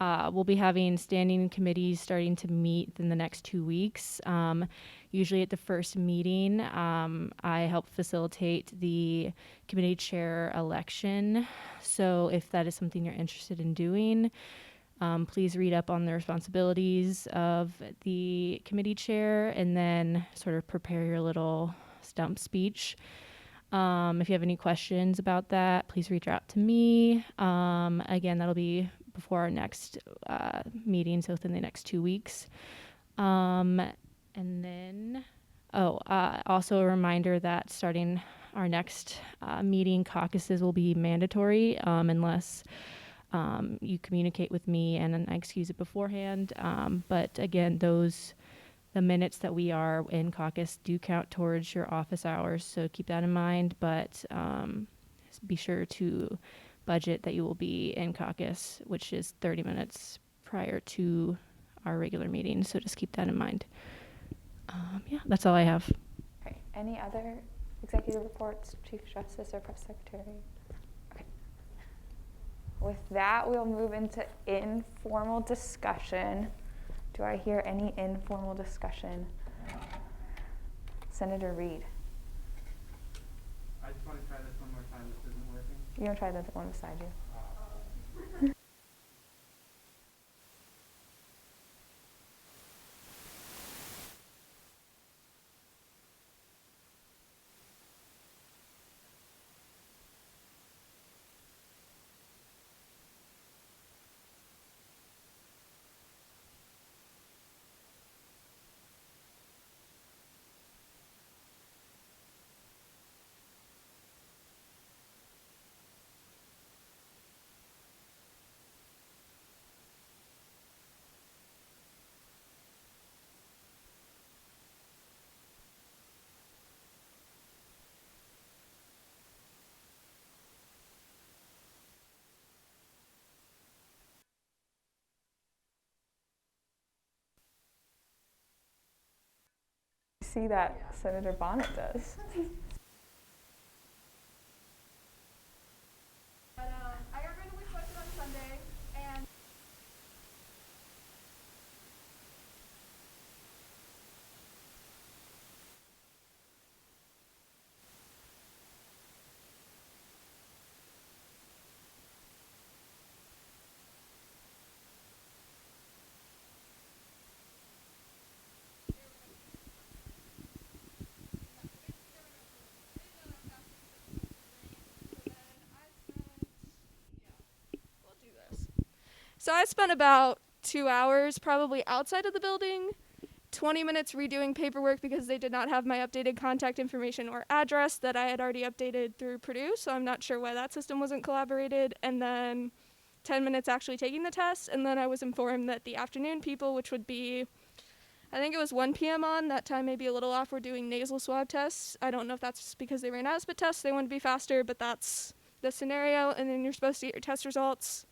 Speaker 6: we'll be having standing committees starting to meet in the next 2 weeks. Usually at the first meeting, I help facilitate the committee chair election. So if that is something you're interested in doing, please read up on the responsibilities of the committee chair and then sort of prepare your little stump speech. If you have any questions about that, please reach out to me. Again, that'll be before our next meeting, so within the next 2 weeks. And then, also a reminder that starting our next meeting, caucuses will be mandatory unless you communicate with me and I excuse it beforehand. But again, the minutes that we are in caucus do count towards your office hours, so keep that in mind. But be sure to budget that you will be in caucus, which is 30 minutes prior to our regular meeting. So just keep that in mind. Yeah, that's all I have.
Speaker 1: Okay. Any other executive reports, Chief Justice or Press Secretary? Okay. With that, we'll move into informal discussion. Do I hear any informal discussion? Senator Reed.
Speaker 4: I just want to try this one more time. This isn't working.
Speaker 1: You want to try the one beside you? See that Senator Bonnet does.
Speaker 15: But I got randomly selected on Sunday, and So I spent about 2 hours probably outside of the building, 20 minutes redoing paperwork because they did not have my updated contact information or address that I had already updated through Purdue, so I'm not sure why that system wasn't collaborated, and then 10 minutes actually taking the test, and then I was informed that the afternoon people, which would be, I think it was 1 p.m. on, that time may be a little off, were doing nasal swab tests. I don't know if that's because they ran out of spit tests, they wanted to be faster, but that's the scenario, and then you're supposed to get your test results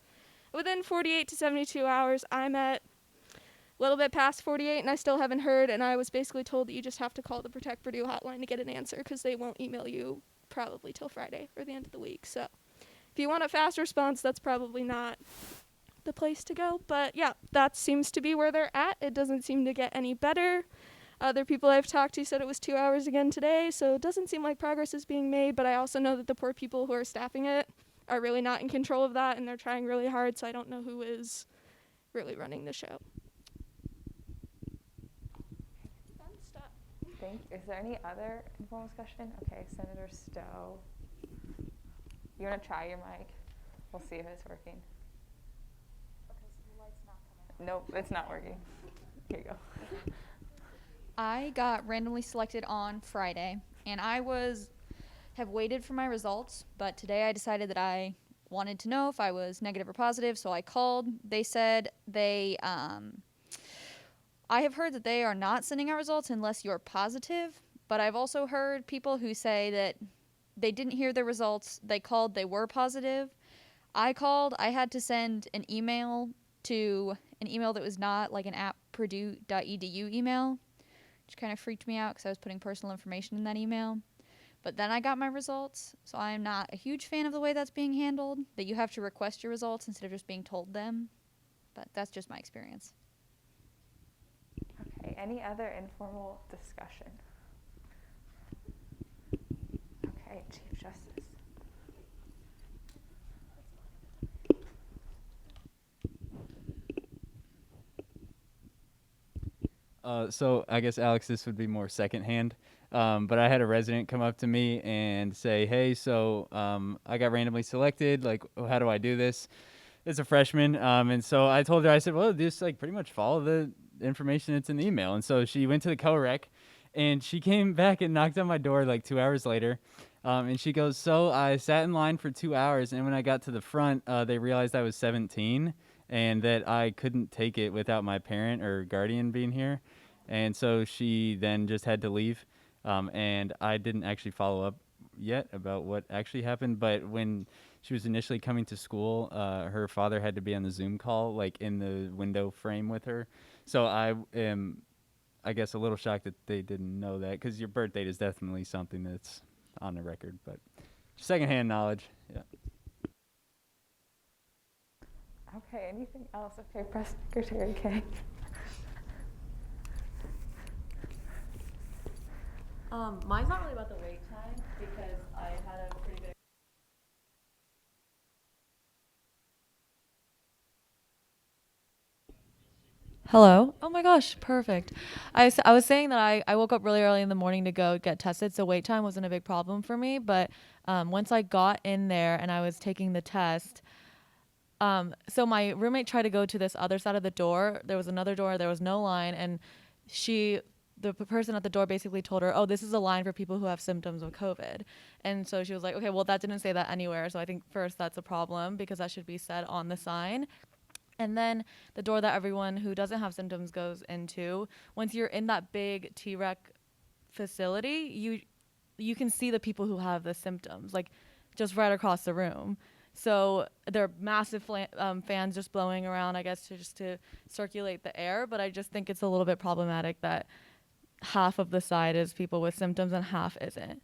Speaker 15: within 48 to 72 hours. I'm at a little bit past 48 and I still haven't heard, and I was basically told that you just have to call the Protect Purdue hotline to get an answer because they won't email you probably till Friday or the end of the week. So if you want a fast response, that's probably not the place to go. But yeah, that seems to be where they're at. It doesn't seem to get any better. Other people I've talked to said it was 2 hours again today, so it doesn't seem like progress is being made, but I also know that the poor people who are staffing it are really not in control of that, and they're trying really hard, so I don't know who is really running the show.
Speaker 1: Thank you. Is there any other informal discussion? Okay, Senator Stowe. You want to try your mic? We'll see if it's working. Okay, so the light's not coming on. Nope, it's not working. Here you go.
Speaker 16: I got randomly selected on Friday, and I have waited for my results, but today I decided that I wanted to know if I was negative or positive, so I called. They said I have heard that they are not sending out results unless you're positive, but I've also heard people who say that they didn't hear the results, they called, they were positive. I called, I had to send an email to an email that was not like an @purdue.edu email, which kind of freaked me out because I was putting personal information in that email. But then I got my results, so I'm not a huge fan of the way that's being handled, that you have to request your results instead of just being told them. But that's just my experience.
Speaker 1: Okay, any other informal discussion? Okay, Chief Justice.
Speaker 14: So I guess, Alex, this would be more secondhand. But I had a resident come up to me and say, hey, so I got randomly selected. Like, how do I do this? It's a freshman. And so I told her, I said, well, just like pretty much follow the information that's in the email. And so she went to the co-rec and she came back and knocked on my door like 2 hours later. And she goes, so I sat in line for 2 hours. And when I got to the front, they realized I was 17 and that I couldn't take it without my parent or guardian being here. And so she then just had to leave. And I didn't actually follow up yet about what actually happened. But when she was initially coming to school, her father had to be on the Zoom call, like in the window frame with her. So I am, I guess, a little shocked that they didn't know that, because your birth date is definitely something that's on the record. But secondhand knowledge, yeah.
Speaker 1: Okay, anything else? Okay, Press Secretary King.
Speaker 9: Mine's not really about the wait time because I had a pretty good. Hello. Oh my gosh, perfect. I was saying that I woke up really early in the morning to go get tested, so wait time wasn't a big problem for me. But once I got in there and I was taking the test, so my roommate tried to go to this other side of the door. There was another door. There was no line, and the person at the door basically told her, oh, this is a line for people who have symptoms of COVID. And so she was like, okay, well, that didn't say that anywhere. So I think first that's a problem because that should be said on the sign. And then the door that everyone who doesn't have symptoms goes into, once you're in that big T-Rec facility, you can see the people who have the symptoms, like just right across the room. So there are massive fans just blowing around, I guess, to circulate the air. But I just think it's a little bit problematic that half of the side is people with symptoms and half isn't.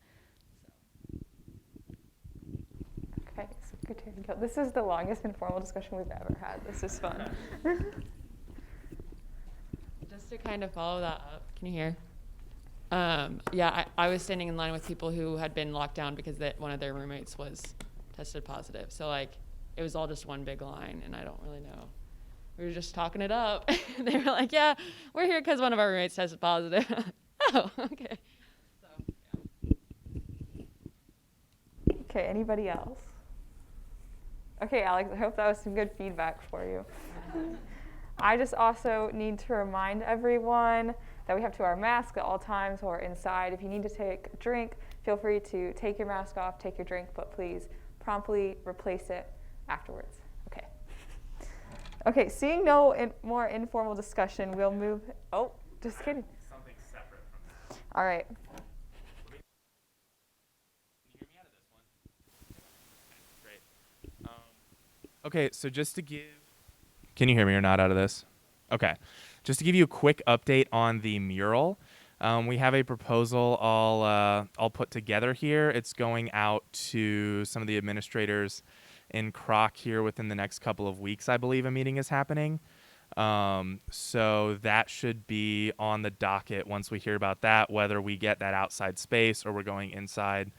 Speaker 1: Okay, Secretary Gill. This is the longest informal discussion we've ever had. This is fun.
Speaker 9: Just to kind of follow that up, can you hear? Yeah, I was standing in line with people who had been locked down because one of their roommates was tested positive. So like, it was all just one big line, and I don't really know. We were just talking it up. They were like, yeah, we're here because one of our roommates tested positive. Oh, okay. So, yeah.
Speaker 1: Okay, anybody else? Okay, Alex, I hope that was some good feedback for you. I just also need to remind everyone that we have to wear masks at all times while we're inside. If you need to take a drink, feel free to take your mask off, take your drink, but please promptly replace it afterwards. Okay. Okay, seeing no more informal discussion, we'll move. Oh, just kidding.
Speaker 7: Something separate from this.
Speaker 1: All right.
Speaker 7: Can you hear me out of this one? Great. Okay, so just to give. Can you hear me or not out of this? Okay. Just to give you a quick update on the mural, we have a proposal all put together here. It's going out to some of the administrators in Croc here within the next couple of weeks. I believe a meeting is happening. So that should be on the docket once we hear about that, whether we get that outside space or we're going inside.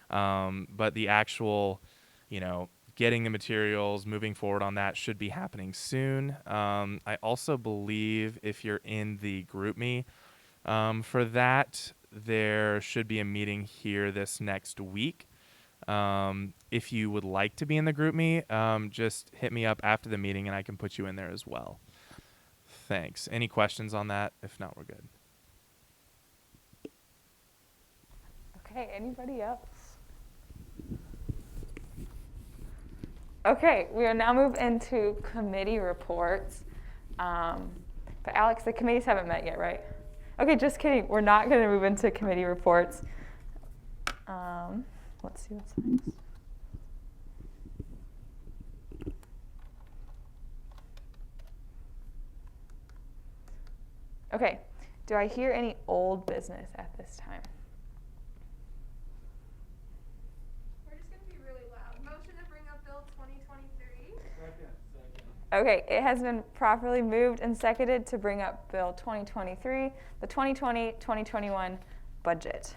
Speaker 7: But the actual, getting the materials, moving forward on that should be happening soon. I also believe if you're in the GroupMe for that, there should be a meeting here this next week. If you would like to be in the GroupMe, just hit me up after the meeting and I can put you in there as well. Thanks. Any questions on that? If not, we're good.
Speaker 1: Okay, anybody else? Okay, we will now move into committee reports. But Alex, the committees haven't met yet, right? Okay, just kidding. We're not going to move into committee reports. Let's see what's next. Okay, do I hear any old business at this time? Okay, it has been properly moved and seconded to bring up Bill 2023, the 2020-2021 budget.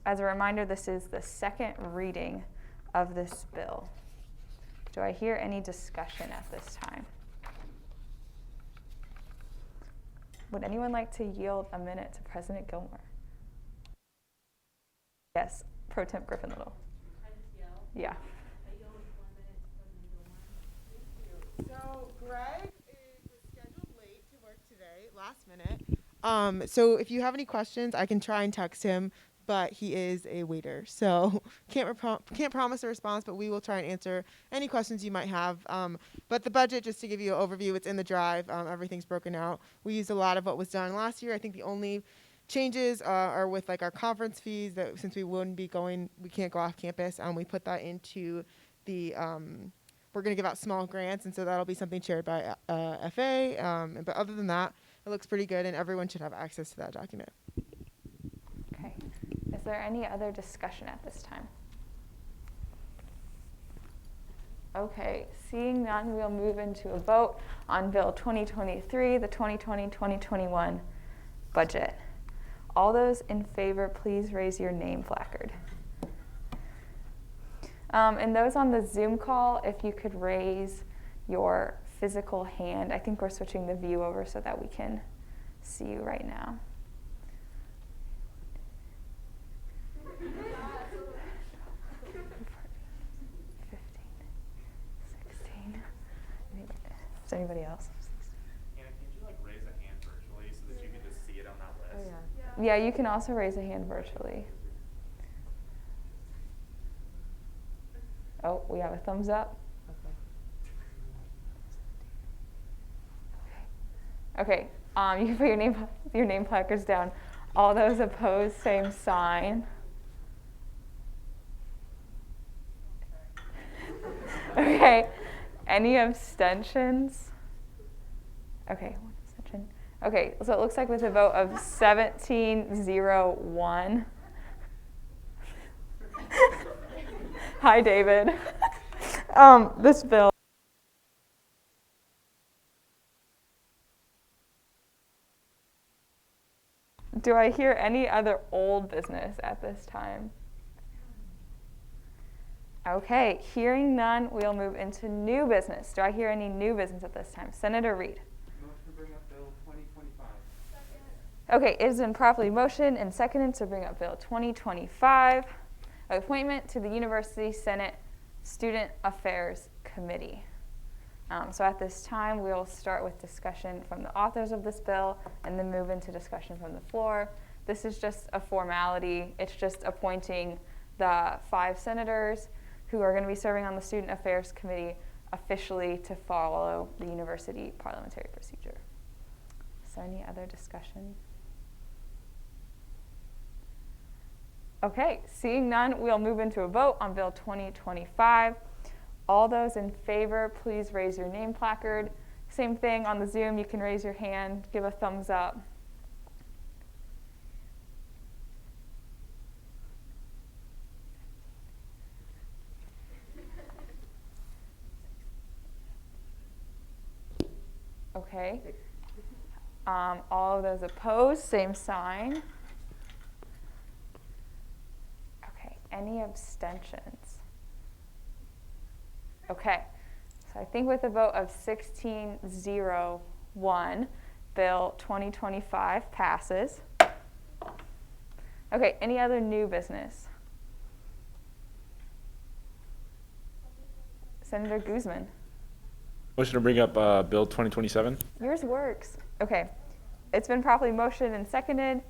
Speaker 1: As a reminder, this is the second reading of this bill. Do I hear any discussion at this time? Would anyone like to yield a minute to President Gilmore? Yes, Pro Temp Griffin Little.
Speaker 17: I just yell?
Speaker 1: Yeah.
Speaker 13: So Greg was scheduled late to work today, last minute. So if you have any questions, I can try and text him, but he is a waiter, so can't promise a response, but we will try and answer any questions you might have. But the budget, just to give you an overview, it's in the drive. Everything's broken out. We used a lot of what was done last year. I think the only changes are with like our conference fees, that since we can't go off campus, we put that into the we're going to give out small grants, and so that'll be something shared by FA. But other than that, it looks pretty good, and everyone should have access to that document.
Speaker 1: Okay. Is there any other discussion at this time? Okay. Seeing none, we'll move into a vote on Bill 2023, the 2020-2021 budget. All those in favor, please raise your name placard. And those on the Zoom call, if you could raise your physical hand. I think we're switching the view over so that we can see you right now. Is anybody else?
Speaker 7: Hannah, can't you raise a hand virtually so that you can just see it on that list?
Speaker 1: Oh, yeah. Yeah, you can also raise a hand virtually. Oh, we have a thumbs up. Okay. You can put your name placards down. All those opposed, same sign. Okay. Any abstentions? Okay, one abstention. Okay, so it looks like with a vote of 17-0-1. Hi, David. This bill. Do I hear any other old business at this time? Okay, hearing none, we'll move into new business. Do I hear any new business at this time? Senator Reed.
Speaker 4: Motion to bring up Bill 2025.
Speaker 1: Second. Okay, it has been properly motioned and seconded to bring up Bill 2025, appointment to the University Senate Student Affairs Committee. So at this time, we'll start with discussion from the authors of this bill and then move into discussion from the floor. This is just a formality. It's just appointing the 5 senators who are going to be serving on the Student Affairs Committee officially to follow the university parliamentary procedure. Is there any other discussion? Okay, seeing none, we'll move into a vote on Bill 2025. All those in favor, please raise your name placard. Same thing on the Zoom, you can raise your hand, give a thumbs up. Okay. All of those opposed, same sign. Okay, any abstentions? Okay, so I think with a vote of 16-0-1, Bill 2025 passes. Okay, any other new business? Senator Guzman.
Speaker 10: Motion to bring up Bill 2027.
Speaker 1: Yours works. Okay, it's been properly motioned and seconded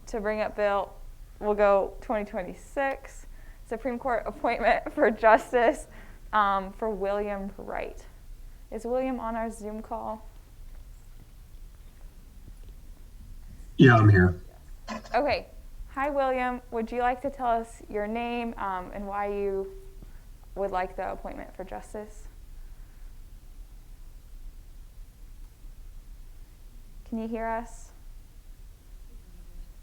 Speaker 1: to bring up Bill. We'll go 2026, Supreme Court appointment for Justice for William Wright. Is William on our Zoom call?
Speaker 17: Yeah, I'm here.
Speaker 1: Okay. Hi, William. Would you like to tell us your name and why you would like the appointment for justice? Can you hear us?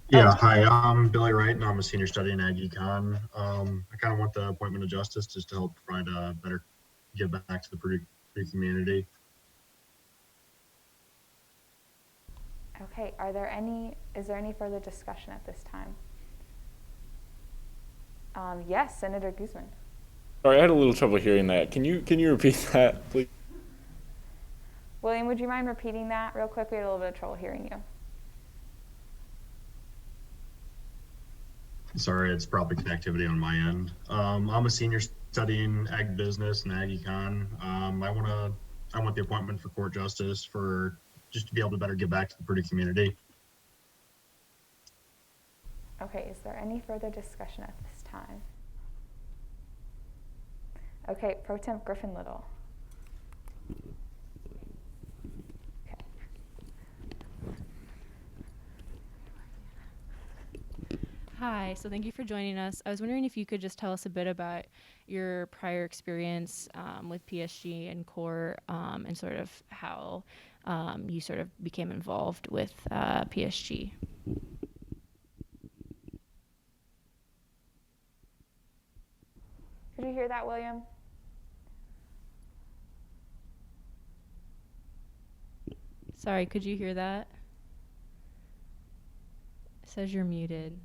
Speaker 17: Yeah, hi, I'm Billy Wright, and I'm a senior studying Ag Econ. I kind of want the appointment of justice just to help provide a better give back to the Purdue community.
Speaker 1: Okay, is there any further discussion at this time? Yes, Senator Guzman.
Speaker 10: Sorry, I had a little trouble hearing that. Can you repeat that, please?
Speaker 1: William, would you mind repeating that real quick? We had a little bit of trouble hearing you.
Speaker 17: Sorry, it's probably connectivity on my end. I'm a senior studying Ag Business and Ag Econ. I want the appointment for court justice for just to be able to better give back to the Purdue community.
Speaker 1: Okay, is there any further discussion at this time? Okay, Pro Temp Griffin Little.
Speaker 6: Hi, so thank you for joining us. I was wondering if you could just tell us a bit about your prior experience with PSG and court and sort of how you sort of became involved with PSG.
Speaker 1: Could you hear that, William?
Speaker 6: Sorry, could you hear that? It says you're muted.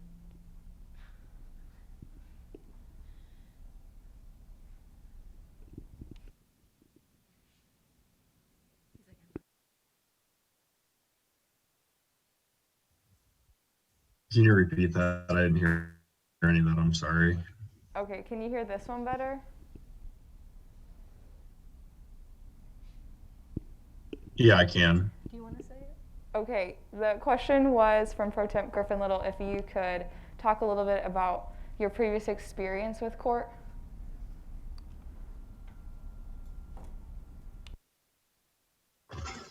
Speaker 17: Can you repeat that? I didn't hear any of that. I'm sorry.
Speaker 1: Okay, can you hear this one better?
Speaker 17: Yeah, I can.
Speaker 1: Do you want to say it? Okay, the question was from Pro Temp Griffin Little if you could talk a little bit about your previous experience with court.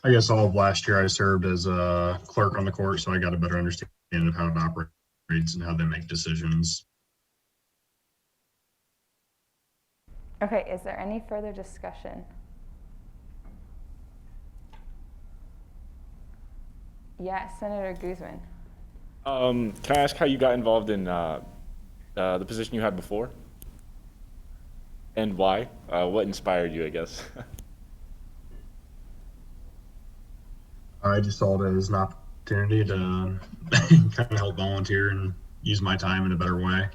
Speaker 17: I guess all of last year I served as a clerk on the court, so I got a better understanding of how it operates and how they make decisions.
Speaker 1: Okay, is there any further discussion? Yes, Senator Guzman.
Speaker 10: Can I ask how you got involved in the position you had before? And why? What inspired you, I guess?
Speaker 17: I just saw it as an opportunity to kind of help volunteer and use my time in a better way.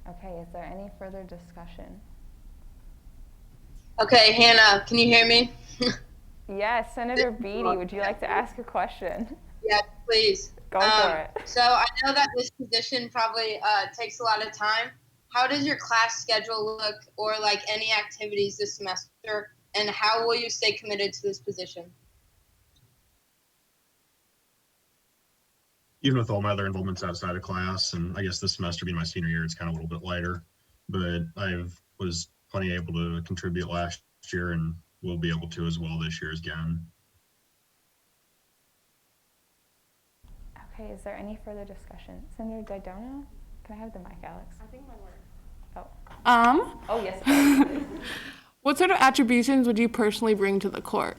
Speaker 1: Okay, is there any further discussion?
Speaker 18: Okay, Hannah, can you hear me?
Speaker 1: Yes, Senator Beatty, would you like to ask a question?
Speaker 18: Yes, please.
Speaker 1: Go for it.
Speaker 18: So I know that this position probably takes a lot of time. how does your class schedule look, or like any activities this semester, and how will you stay committed to this position?
Speaker 17: Even with all my other involvements outside of class, and I guess this semester being my senior year, it's kind of a little bit lighter, but I was plenty able to contribute last year and will be able to as well this year again.
Speaker 1: Okay, is there any further discussion? Senator Didona? Can I have the mic, Alex?
Speaker 11: I think mine works.
Speaker 1: Oh. Oh, yes, it does.
Speaker 11: What sort of attributions would you personally bring to the court?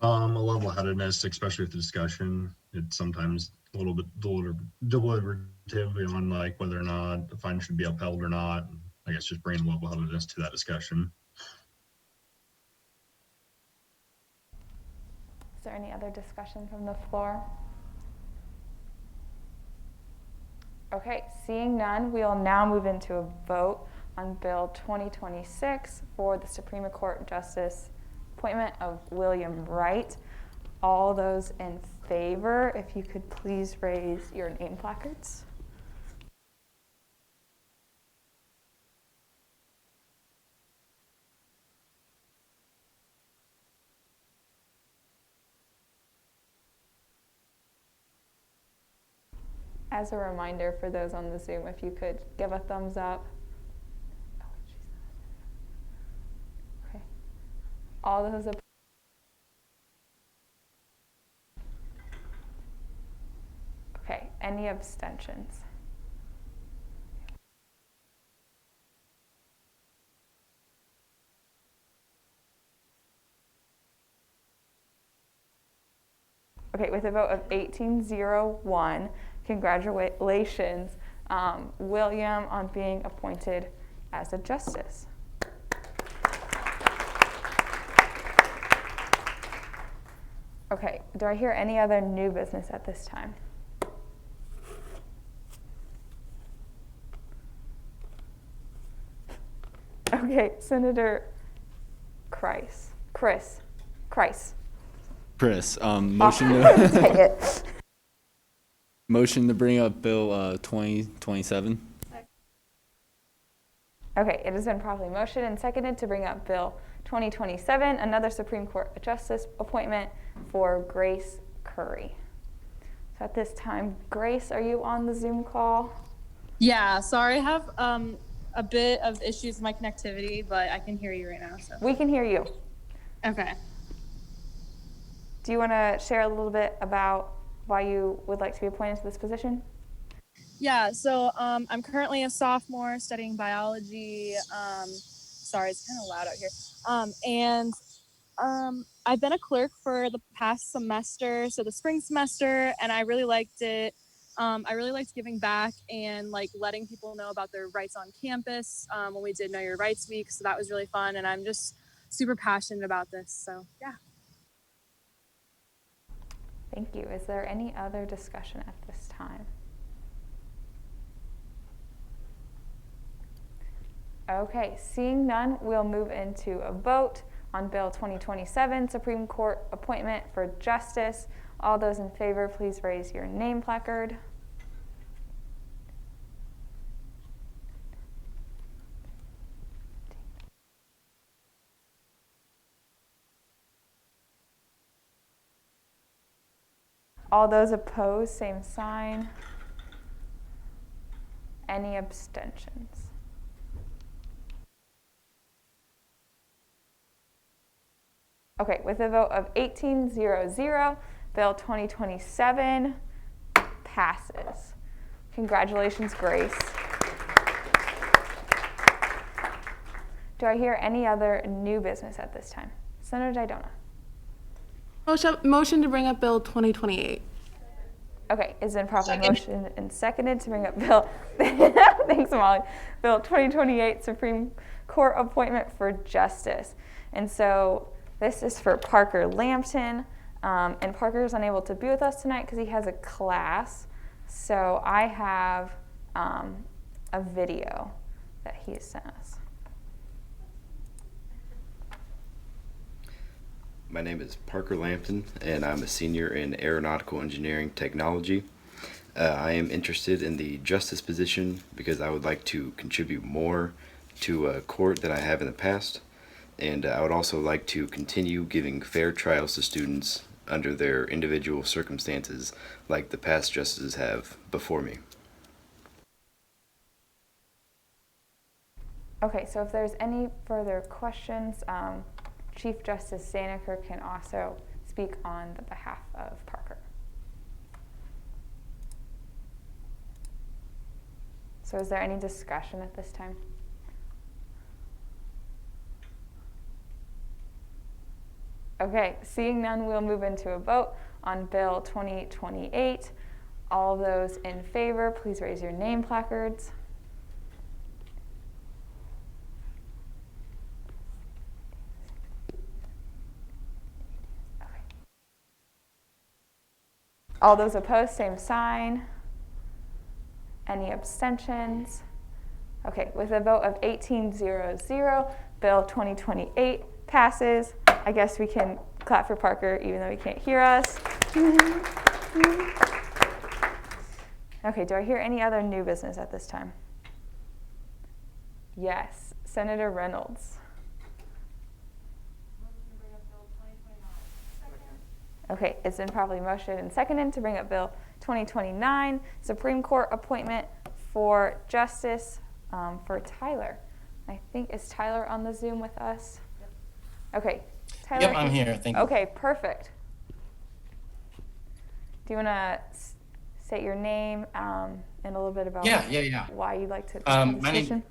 Speaker 17: A level-headedness, especially with the discussion. It's sometimes a little bit deliberative on like whether or not the fine should be upheld or not. I guess just bringing level-headedness to that discussion.
Speaker 1: Is there any other discussion from the floor? Okay, seeing none, we will now move into a vote on Bill 2026 for the Supreme Court Justice appointment of William Wright. All those in favor, if you could please raise your name placards. As a reminder for those on the Zoom, if you could give a thumbs up. Okay. All those opposed. Okay, any abstentions? Okay, with a vote of 18-0-1, congratulations, William, on being appointed as a justice. Okay, do I hear any other new business at this time? Okay, Senator Chris,
Speaker 19: motion
Speaker 1: Take it.
Speaker 19: motion to bring up Bill 2027.
Speaker 1: Okay, it has been properly motioned and seconded to bring up Bill 2027, another Supreme Court Justice appointment for Grace Curry. So at this time, Grace, are you on the Zoom call?
Speaker 20: Yeah, sorry, I have a bit of issues with my connectivity, but I can hear you right now. So
Speaker 1: We can hear you.
Speaker 20: okay.
Speaker 1: Do you want to share a little bit about why you would like to be appointed to this position?
Speaker 20: Yeah, so I'm currently a sophomore studying biology. Sorry, it's kind of loud out here. I've been a clerk for the past semester, so the spring semester, and I really liked it. I really liked giving back and like letting people know about their rights on campus when we did Know Your Rights Week. So that was really fun, and I'm just super passionate about this. So yeah.
Speaker 1: Thank you. Is there any other discussion at this time? Okay, seeing none, we'll move into a vote on Bill 2027, Supreme Court appointment for justice. All those in favor, please raise your name placard. All those opposed, same sign. Any abstentions? Okay, with a vote of 18-0-0, Bill 2027 passes. Congratulations, Grace. Do I hear any other new business at this time? Senator Didona.
Speaker 11: Motion to bring up Bill 2028.
Speaker 1: Okay, it's been properly motioned and seconded to bring up Bill, thanks Molly, Bill 2028 Supreme Court appointment for justice. And so this is for Parker Lampton, and Parker is unable to be with us tonight because he has a class. So I have a video that he has sent us.
Speaker 21: My name is Parker Lampton, and I'm a senior in aeronautical engineering technology. I am interested in the justice position because I would like to contribute more to a court than I have in the past, and I would also like to continue giving fair trials to students under their individual circumstances like the past justices have before me.
Speaker 1: Okay, so if there's any further questions, Chief Justice Saniker can also speak on the behalf of Parker. So is there any discussion at this time? Okay, seeing none, we'll move into a vote on Bill 2028. All those in favor, please raise your name placards. Okay. All those opposed, same sign. Any abstentions? Okay, with a vote of 18-0-0, Bill 2028 passes. I guess we can clap for Parker even though he can't hear us. Okay, do I hear any other new business at this time? Yes, Senator Reynolds. Okay, it's been properly motioned and seconded to bring up Bill 2029, Supreme Court appointment for justice for Tyler. I think, is Tyler on the Zoom with us? Yep. Okay, Tyler.
Speaker 22: Yep, I'm here, thank you.
Speaker 1: Okay, perfect. Do you want to state your name and a little bit about why you'd like to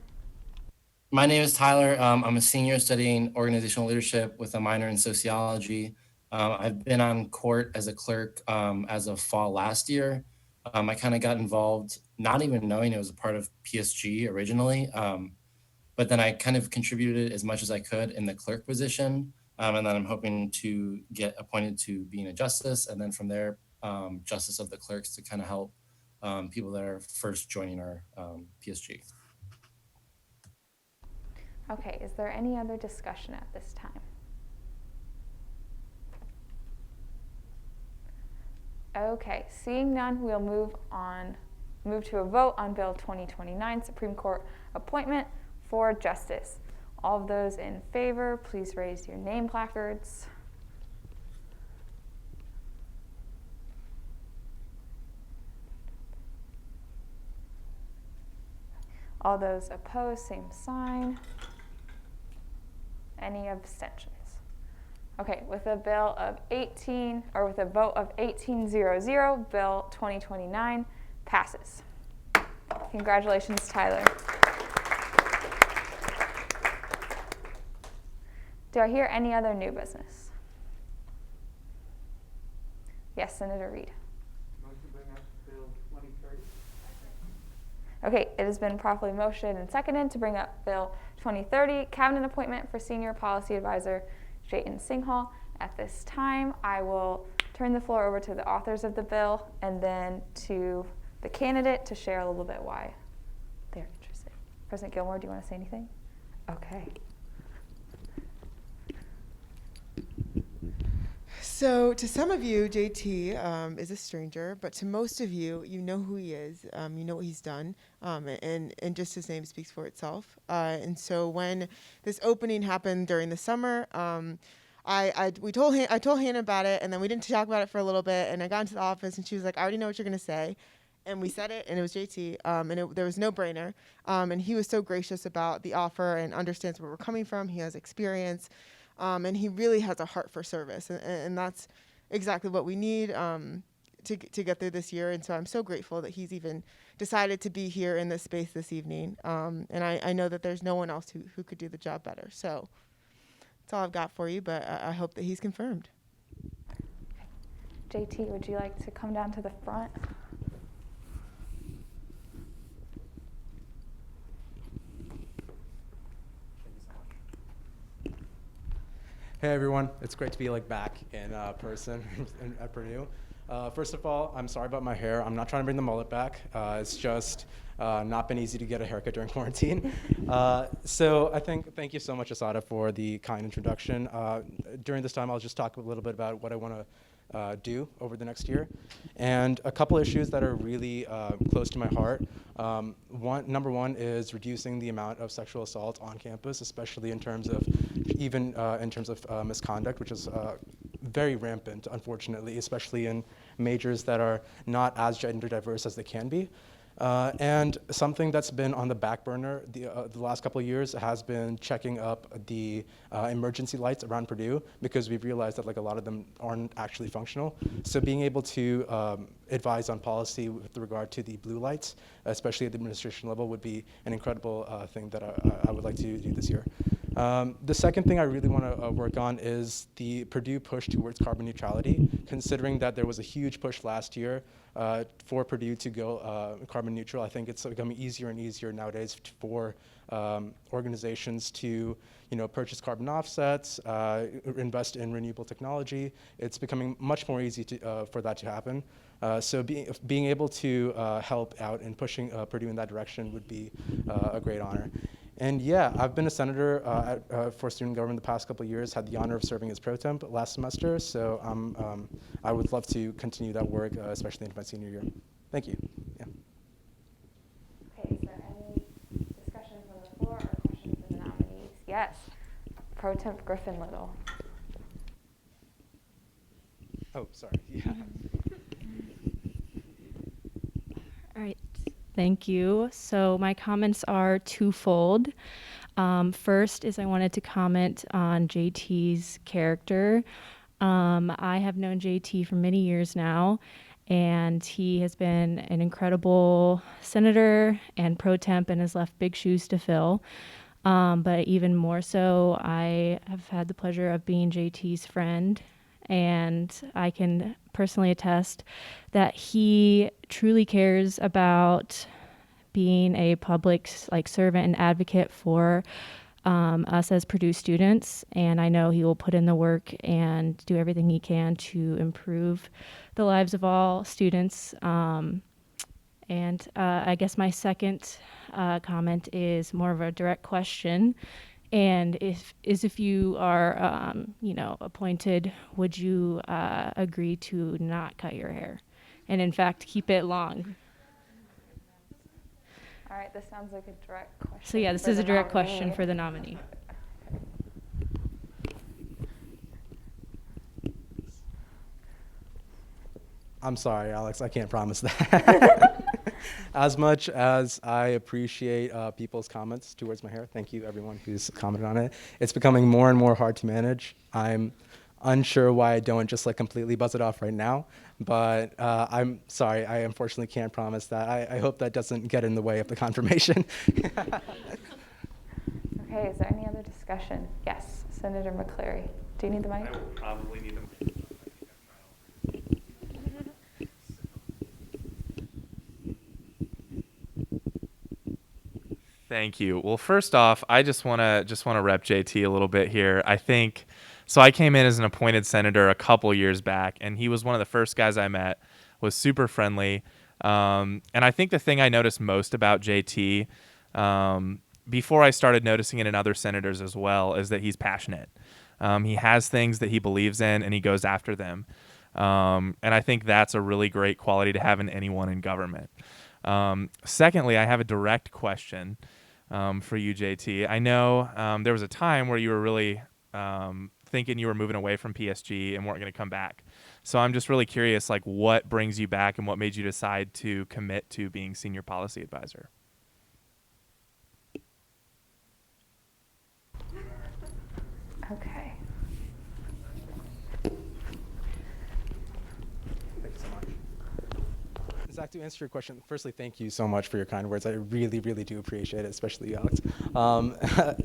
Speaker 22: My name is Tyler. I'm a senior studying organizational leadership with a minor in sociology. I've been on court as a clerk as of fall last year. I kind of got involved, not even knowing it was a part of PSG originally, but then I kind of contributed as much as I could in the clerk position, and then I'm hoping to get appointed to being a justice, and then from there, justice of the clerks to kind of help people that are first joining our PSG.
Speaker 1: Okay, is there any other discussion at this time? Okay, seeing none, we'll move to a vote on Bill 2029, Supreme Court appointment for justice. All of those in favor, please raise your name placards. All those opposed, same sign. Any abstentions? Okay, with a vote of 18-0-0, Bill 2029 passes. Congratulations, Tyler. Do I hear any other new business? Yes, Senator Reed.
Speaker 4: Motion to bring up Bill 2030.
Speaker 1: Okay, it has been properly motioned and seconded to bring up Bill 2030, Cabinet appointment for Senior Policy Advisor Jayton Singhal. At this time, I will turn the floor over to the authors of the bill and then to the candidate to share a little bit why they're interested. President Gilmore, do you want to say anything? Okay.
Speaker 13: So to some of you, JT is a stranger, but to most of you, you know who he is, you know what he's done, and just his name speaks for itself. And so when this opening happened during the summer, I told Hannah about it, and then we didn't talk about it for a little bit, and I got into the office, and she was like, I already know what you're going to say. And we said it, and it was JT, and there was no brainer. And he was so gracious about the offer and understands where we're coming from. He has experience. And he really has a heart for service, and that's exactly what we need to get through this year. And so I'm so grateful that he's even decided to be here in this space this evening. And I know that there's no one else who could do the job better. So that's all I've got for you, but I hope that he's confirmed.
Speaker 1: JT, would you like to come down to the front?
Speaker 5: Hey everyone, it's great to be back in person at Purdue. First of all, I'm sorry about my hair. I'm not trying to bring the mullet back. It's just not been easy to get a haircut during quarantine. So I think, thank you so much, Asada, for the kind introduction. During this time, I'll just talk a little bit about what I want to do over the next year. And a couple issues that are really close to my heart. Number one is reducing the amount of sexual assault on campus, especially in terms of, even in terms of misconduct, which is very rampant, unfortunately, especially in majors that are not as gender diverse as they can be. And something that's been on the back burner the last couple of years has been checking up the emergency lights around Purdue, because we've realized that like a lot of them aren't actually functional. So being able to advise on policy with regard to the blue lights, especially at the administration level, would be an incredible thing that I would like to do this year. The second thing I really want to work on is the Purdue push towards carbon neutrality, considering that there was a huge push last year for Purdue to go carbon neutral. I think it's becoming easier and easier nowadays for organizations to, purchase carbon offsets, invest in renewable technology. It's becoming much more easy for that to happen. So being able to help out in pushing Purdue in that direction would be a great honor. And yeah, I've been a senator for student government the past couple of years, had the honor of serving as pro temp last semester, so I would love to continue that work, especially into my senior year. Thank you. Yeah.
Speaker 1: Okay, is there any discussion from the floor or questions for the nominees? Yes, pro temp Griffin Little.
Speaker 5: Oh, sorry. Yeah.
Speaker 6: All right, thank you. So my comments are twofold. First is I wanted to comment on JT's character. I have known JT for many years now, and he has been an incredible senator and pro temp and has left big shoes to fill. But even more so, I have had the pleasure of being JT's friend, and I can personally attest that he truly cares about being a public servant and advocate for us as Purdue students, and I know he will put in the work and do everything he can to improve the lives of all students. And I guess my second comment is more of a direct question, and if you are appointed, would you agree to not cut your hair, and in fact keep it long?
Speaker 1: All right, this sounds like a direct question.
Speaker 6: So yeah, this is a direct question for the nominee.
Speaker 5: I'm sorry, Alex, I can't promise that. As much as I appreciate people's comments towards my hair, thank you everyone who's commented on it. It's becoming more and more hard to manage. I'm unsure why I don't just completely buzz it off right now, but I'm sorry, I unfortunately can't promise that. I hope that doesn't get in the way of the confirmation.
Speaker 1: Okay, is there any other discussion? Yes, Senator McCleary. Do you need the mic?
Speaker 7: I will probably need the mic. Thank you. Well, first off, I just want to rep JT a little bit here. I think so. I came in as an appointed senator a couple years back, and he was one of the first guys I met. Was super friendly, and I think the thing I noticed most about JT, before I started noticing it in other senators as well, is that he's passionate. He has things that he believes in, and he goes after them. And I think that's a really great quality to have in anyone in government. Secondly, I have a direct question for you, JT. I know there was a time where you were really thinking you were moving away from PSG and weren't going to come back. So I'm just really curious, what brings you back and what made you decide to commit to being senior policy advisor?
Speaker 1: Okay.
Speaker 5: Zach, to answer your question, firstly, thank you so much for your kind words. I really, really do appreciate it, especially you, Alex.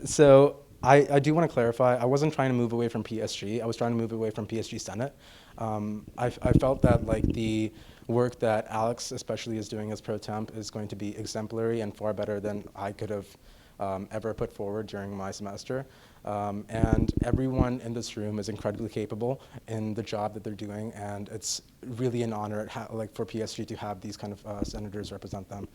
Speaker 5: So I do want to clarify, I wasn't trying to move away from PSG. I was trying to move away from PSG Senate. I felt that the work that Alex especially is doing as pro temp is going to be exemplary and far better than I could have ever put forward during my semester. And everyone in this room is incredibly capable in the job that they're doing, and it's really an honor for PSG to have these kind of senators represent them.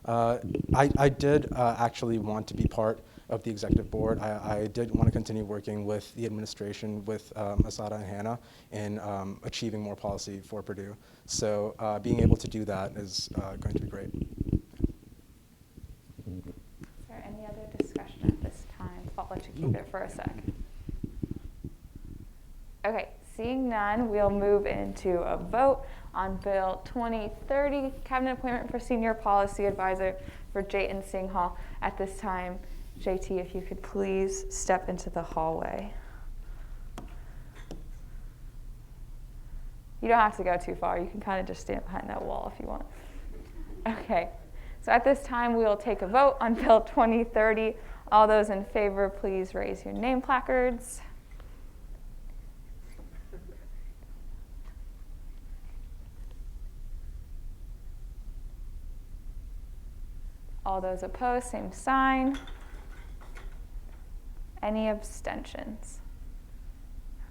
Speaker 5: I did actually want to be part of the executive board. I did want to continue working with the administration, with Asada and Hannah, in achieving more policy for Purdue. So being able to do that is going to be great.
Speaker 1: Is there any other discussion at this time? I'll let you keep it for a sec. Okay, seeing none, we'll move into a vote on Bill 2030, Cabinet Appointment for Senior Policy Advisor for Jayton Singhal. At this time, JT, if you could please step into the hallway. You don't have to go too far. You can kind of just stand behind that wall if you want. Okay, so at this time, we will take a vote on Bill 2030. All those in favor, please raise your name placards. All those opposed, same sign. Any abstentions?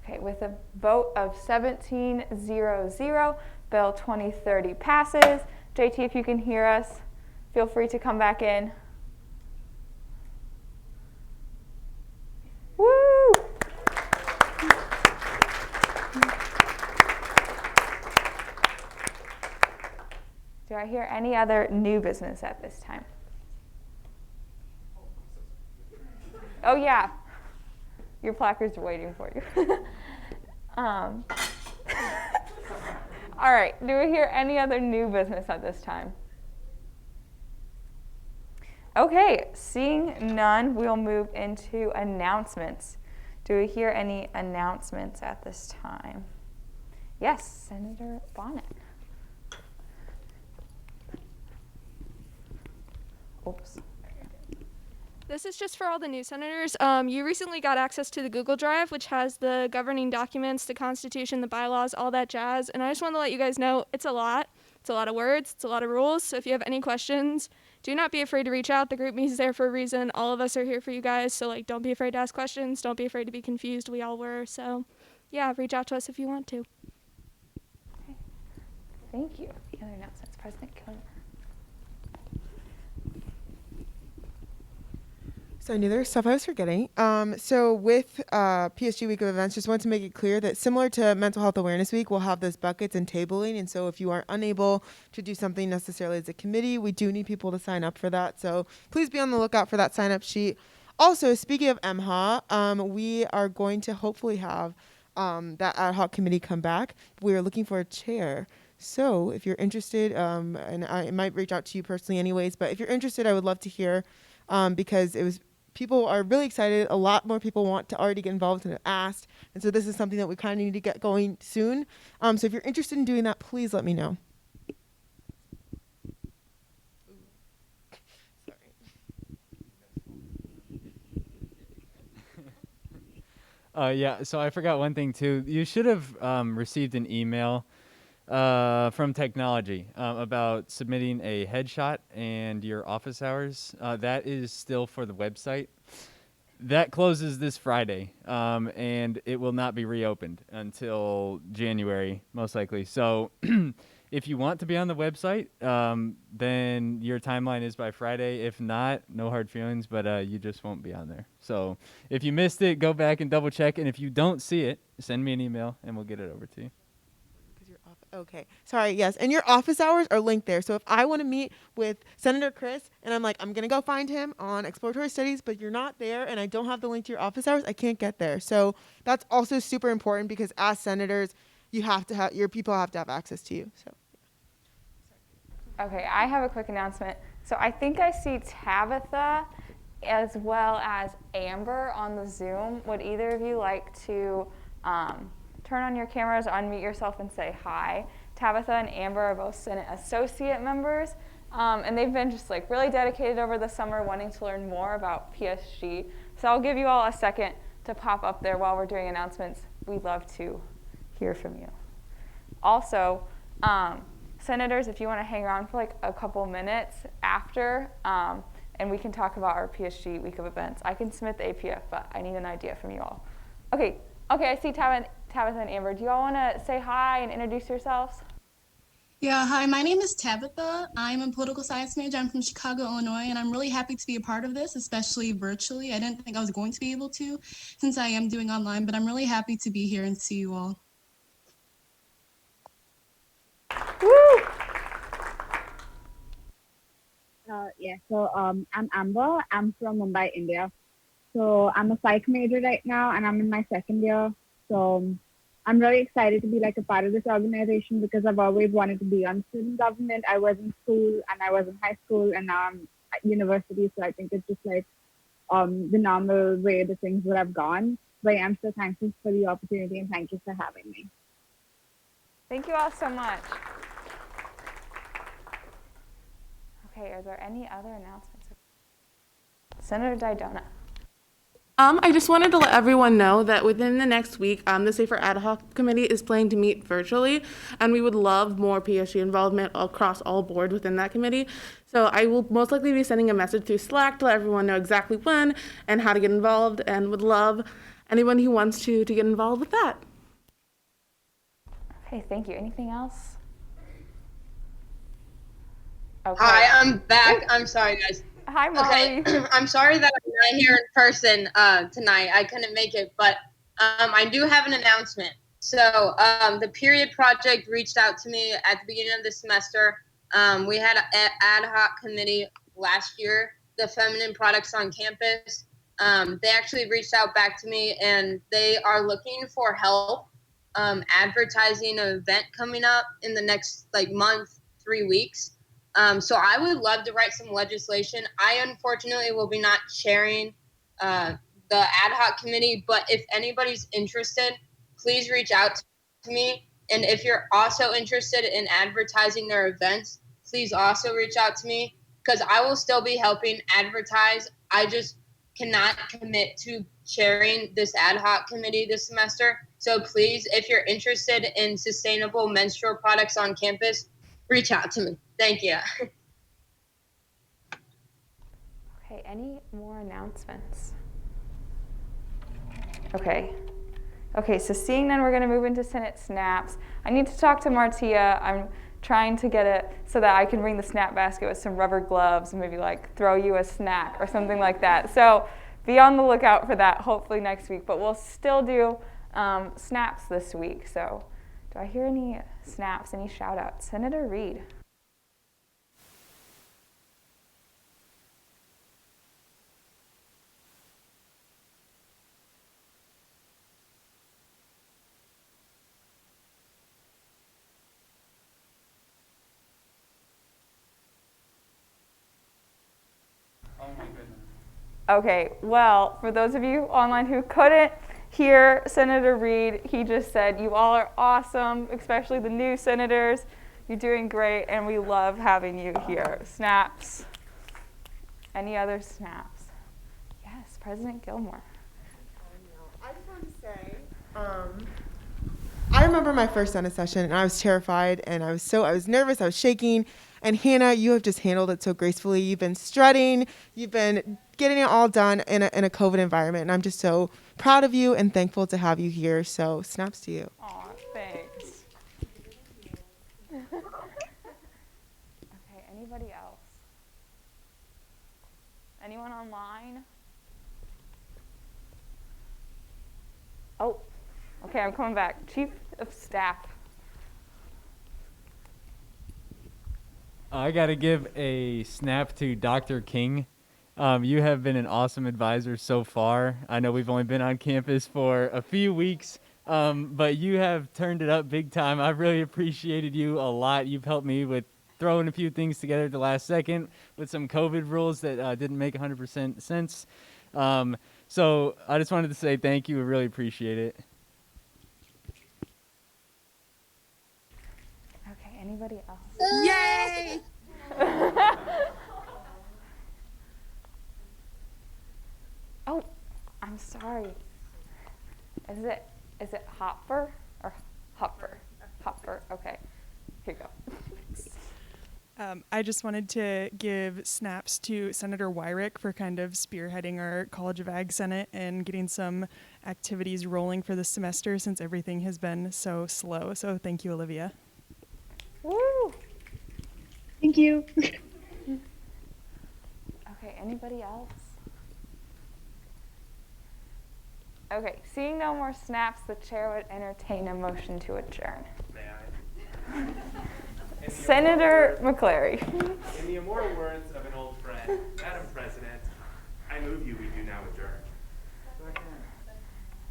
Speaker 1: Okay, with a vote of 17-0-0, Bill 2030 passes. JT, if you can hear us, feel free to come back in. Woo! Do I hear any other new business at this time? Oh, yeah. Your placards are waiting for you. All right. Do we hear any other new business at this time? Okay. Seeing none, we'll move into announcements. Do we hear any announcements at this time? Yes, Senator Bonnet. Oops.
Speaker 15: This is just for all the new senators. You recently got access to the Google Drive, which has the governing documents, the Constitution, the bylaws, all that jazz. And I just want to let you guys know it's a lot. It's a lot of words. It's a lot of rules. So if you have any questions, do not be afraid to reach out. The group meets there for a reason. All of us are here for you guys. So don't be afraid to ask questions. Don't be afraid to be confused. We all were. So yeah, reach out to us if you want to.
Speaker 1: Okay. Thank you. The other announcements, President Kilmer.
Speaker 13: So I knew there was stuff I was forgetting. So with PSG Week of Events, just wanted to make it clear that similar to Mental Health Awareness Week, we'll have those buckets and tabling. And so if you are unable to do something necessarily as a committee, we do need people to sign up for that. So please be on the lookout for that sign-up sheet. Also, speaking of MHA, we are going to hopefully have that ad hoc committee come back. We're looking for a chair. So if you're interested, and I might reach out to you personally anyways, but if you're interested, I would love to hear because people are really excited. A lot more people want to already get involved and have asked. And so this is something that we kind of need to get going soon. So if you're interested in doing that, please let me know.
Speaker 14: Yeah, so I forgot one thing too. You should have received an email from technology about submitting a headshot and your office hours. That is still for the website. That closes this Friday, and it will not be reopened until January, most likely. So if you want to be on the website, then your timeline is by Friday. If not, no hard feelings, but you just won't be on there. So if you missed it, go back and double check. And if you don't see it, send me an email, and we'll get it over to you.
Speaker 13: Okay. Sorry. Yes. And your office hours are linked there. So if I want to meet with Senator Chris and I'm like, I'm going to go find him on exploratory studies, but you're not there and I don't have the link to your office hours, I can't get there. So that's also super important because as senators, you have to have, your people have to have access to you. So.
Speaker 1: Okay. I have a quick announcement. So I think I see Tabitha as well as Amber on the Zoom. Would either of you like to turn on your cameras, unmute yourself, and say hi? Tabitha and Amber are both Senate associate members, and they've been just really dedicated over the summer wanting to learn more about PSG. So I'll give you all a second to pop up there while we're doing announcements. We'd love to hear from you. Also, senators, if you want to hang around for a couple minutes after, and we can talk about our PSG week of events. I can submit the APF, but I need an idea from you all. Okay, I see Tabitha and Amber. Do you all want to say hi and introduce yourselves?
Speaker 2: Yeah, hi, my name is Tabitha. I'm a political science major. I'm from Chicago, Illinois, and I'm really happy to be a part of this, especially virtually. I didn't think I was going to be able to since I am doing online, but I'm really happy to be here and see you all.
Speaker 1: Woo!
Speaker 3: I'm Amber. I'm from Mumbai, India. So I'm a psych major right now, and I'm in my second year. So I'm really excited to be like a part of this organization because I've always wanted to be on student government. I was in school and I was in high school, and now I'm at university. So I think it's just like the normal way the things would have gone. But I'm so thankful for the opportunity, and thank you for having me.
Speaker 1: Thank you all so much. Okay, are there any other announcements? Senator Didona.
Speaker 11: I just wanted to let everyone know that within the next week, the Safer Ad Hoc Committee is planning to meet virtually, and we would love more PSG involvement across all boards within that committee. So I will most likely be sending a message through Slack to let everyone know exactly when and how to get involved, and would love anyone who wants to get involved with that.
Speaker 1: Okay, thank you. Anything else? Okay.
Speaker 18: Hi, I'm back. I'm sorry, guys.
Speaker 1: Hi, Molly.
Speaker 18: Okay, I'm sorry that I'm not here in person tonight. I couldn't make it, but I do have an announcement. So the Period Project reached out to me at the beginning of the semester. We had an ad hoc committee last year, the Feminine Products on Campus. They actually reached out back to me, and they are looking for help advertising an event coming up in the next month, 3 weeks. So I would love to write some legislation. I unfortunately will be not chairing the ad hoc committee, but if anybody's interested, please reach out to me. And if you're also interested in advertising their events, please also reach out to me because I will still be helping advertise. I just cannot commit to chairing this ad hoc committee this semester. So please, if you're interested in sustainable menstrual products on campus, reach out to me. Thank you.
Speaker 1: Okay, any more announcements? Okay, so seeing none, we're going to move into Senate snaps. I need to talk to Martia. I'm trying to get it so that I can bring the snap basket with some rubber gloves and maybe throw you a snack or something like that. So be on the lookout for that hopefully next week. But we'll still do snaps this week. So do I hear any snaps, any shout outs? Senator Reed.
Speaker 4: Oh my goodness.
Speaker 1: Okay, well, for those of you online who couldn't hear Senator Reed, he just said, you all are awesome, especially the new senators. You're doing great, and we love having you here. Snaps. Any other snaps? Yes, President Gilmore.
Speaker 13: I just wanted to say, I remember my first Senate session, and I was terrified, and I was nervous, I was shaking. And Hannah, you have just handled it so gracefully. You've been strutting, you've been getting it all done in a COVID environment, and I'm just so proud of you and thankful to have you here. So snaps to you.
Speaker 1: Aw, thanks. Okay, anybody else? Anyone online? Oh, okay, I'm coming back. Chief of Staff.
Speaker 14: I got to give a snap to Dr. King. You have been an awesome advisor so far. I know we've only been on campus for a few weeks, but you have turned it up big time. I've really appreciated you a lot. You've helped me with throwing a few things together at the last second with some COVID rules that didn't make 100% sense. So I just wanted to say thank you. I really appreciate it.
Speaker 1: Okay, anybody else?
Speaker 11: Yay!
Speaker 1: Oh, I'm sorry. Is it Hopper or Hopper? Hopper. Okay. Here you go.
Speaker 8: I just wanted to give snaps to Senator Wyrick for kind of spearheading our College of Ag Senate and getting some activities rolling for this semester since everything has been so slow. So thank you, Olivia.
Speaker 1: Woo!
Speaker 3: Thank you.
Speaker 1: Okay, anybody else? Okay, seeing no more snaps, the chair would entertain a motion to adjourn.
Speaker 7: May I?
Speaker 1: Senator McClary.
Speaker 7: In the immortal words of an old friend, Madam President, I move you, we do now adjourn.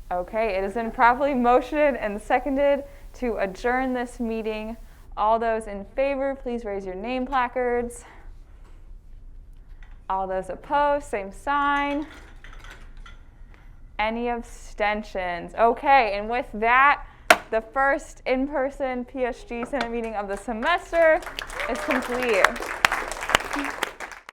Speaker 1: Okay, it has been properly motioned and seconded to adjourn this meeting. All those in favor, please raise your name placards. All those opposed, same sign. Any abstentions? Okay, and with that, the first in-person PSG Senate meeting of the semester is complete.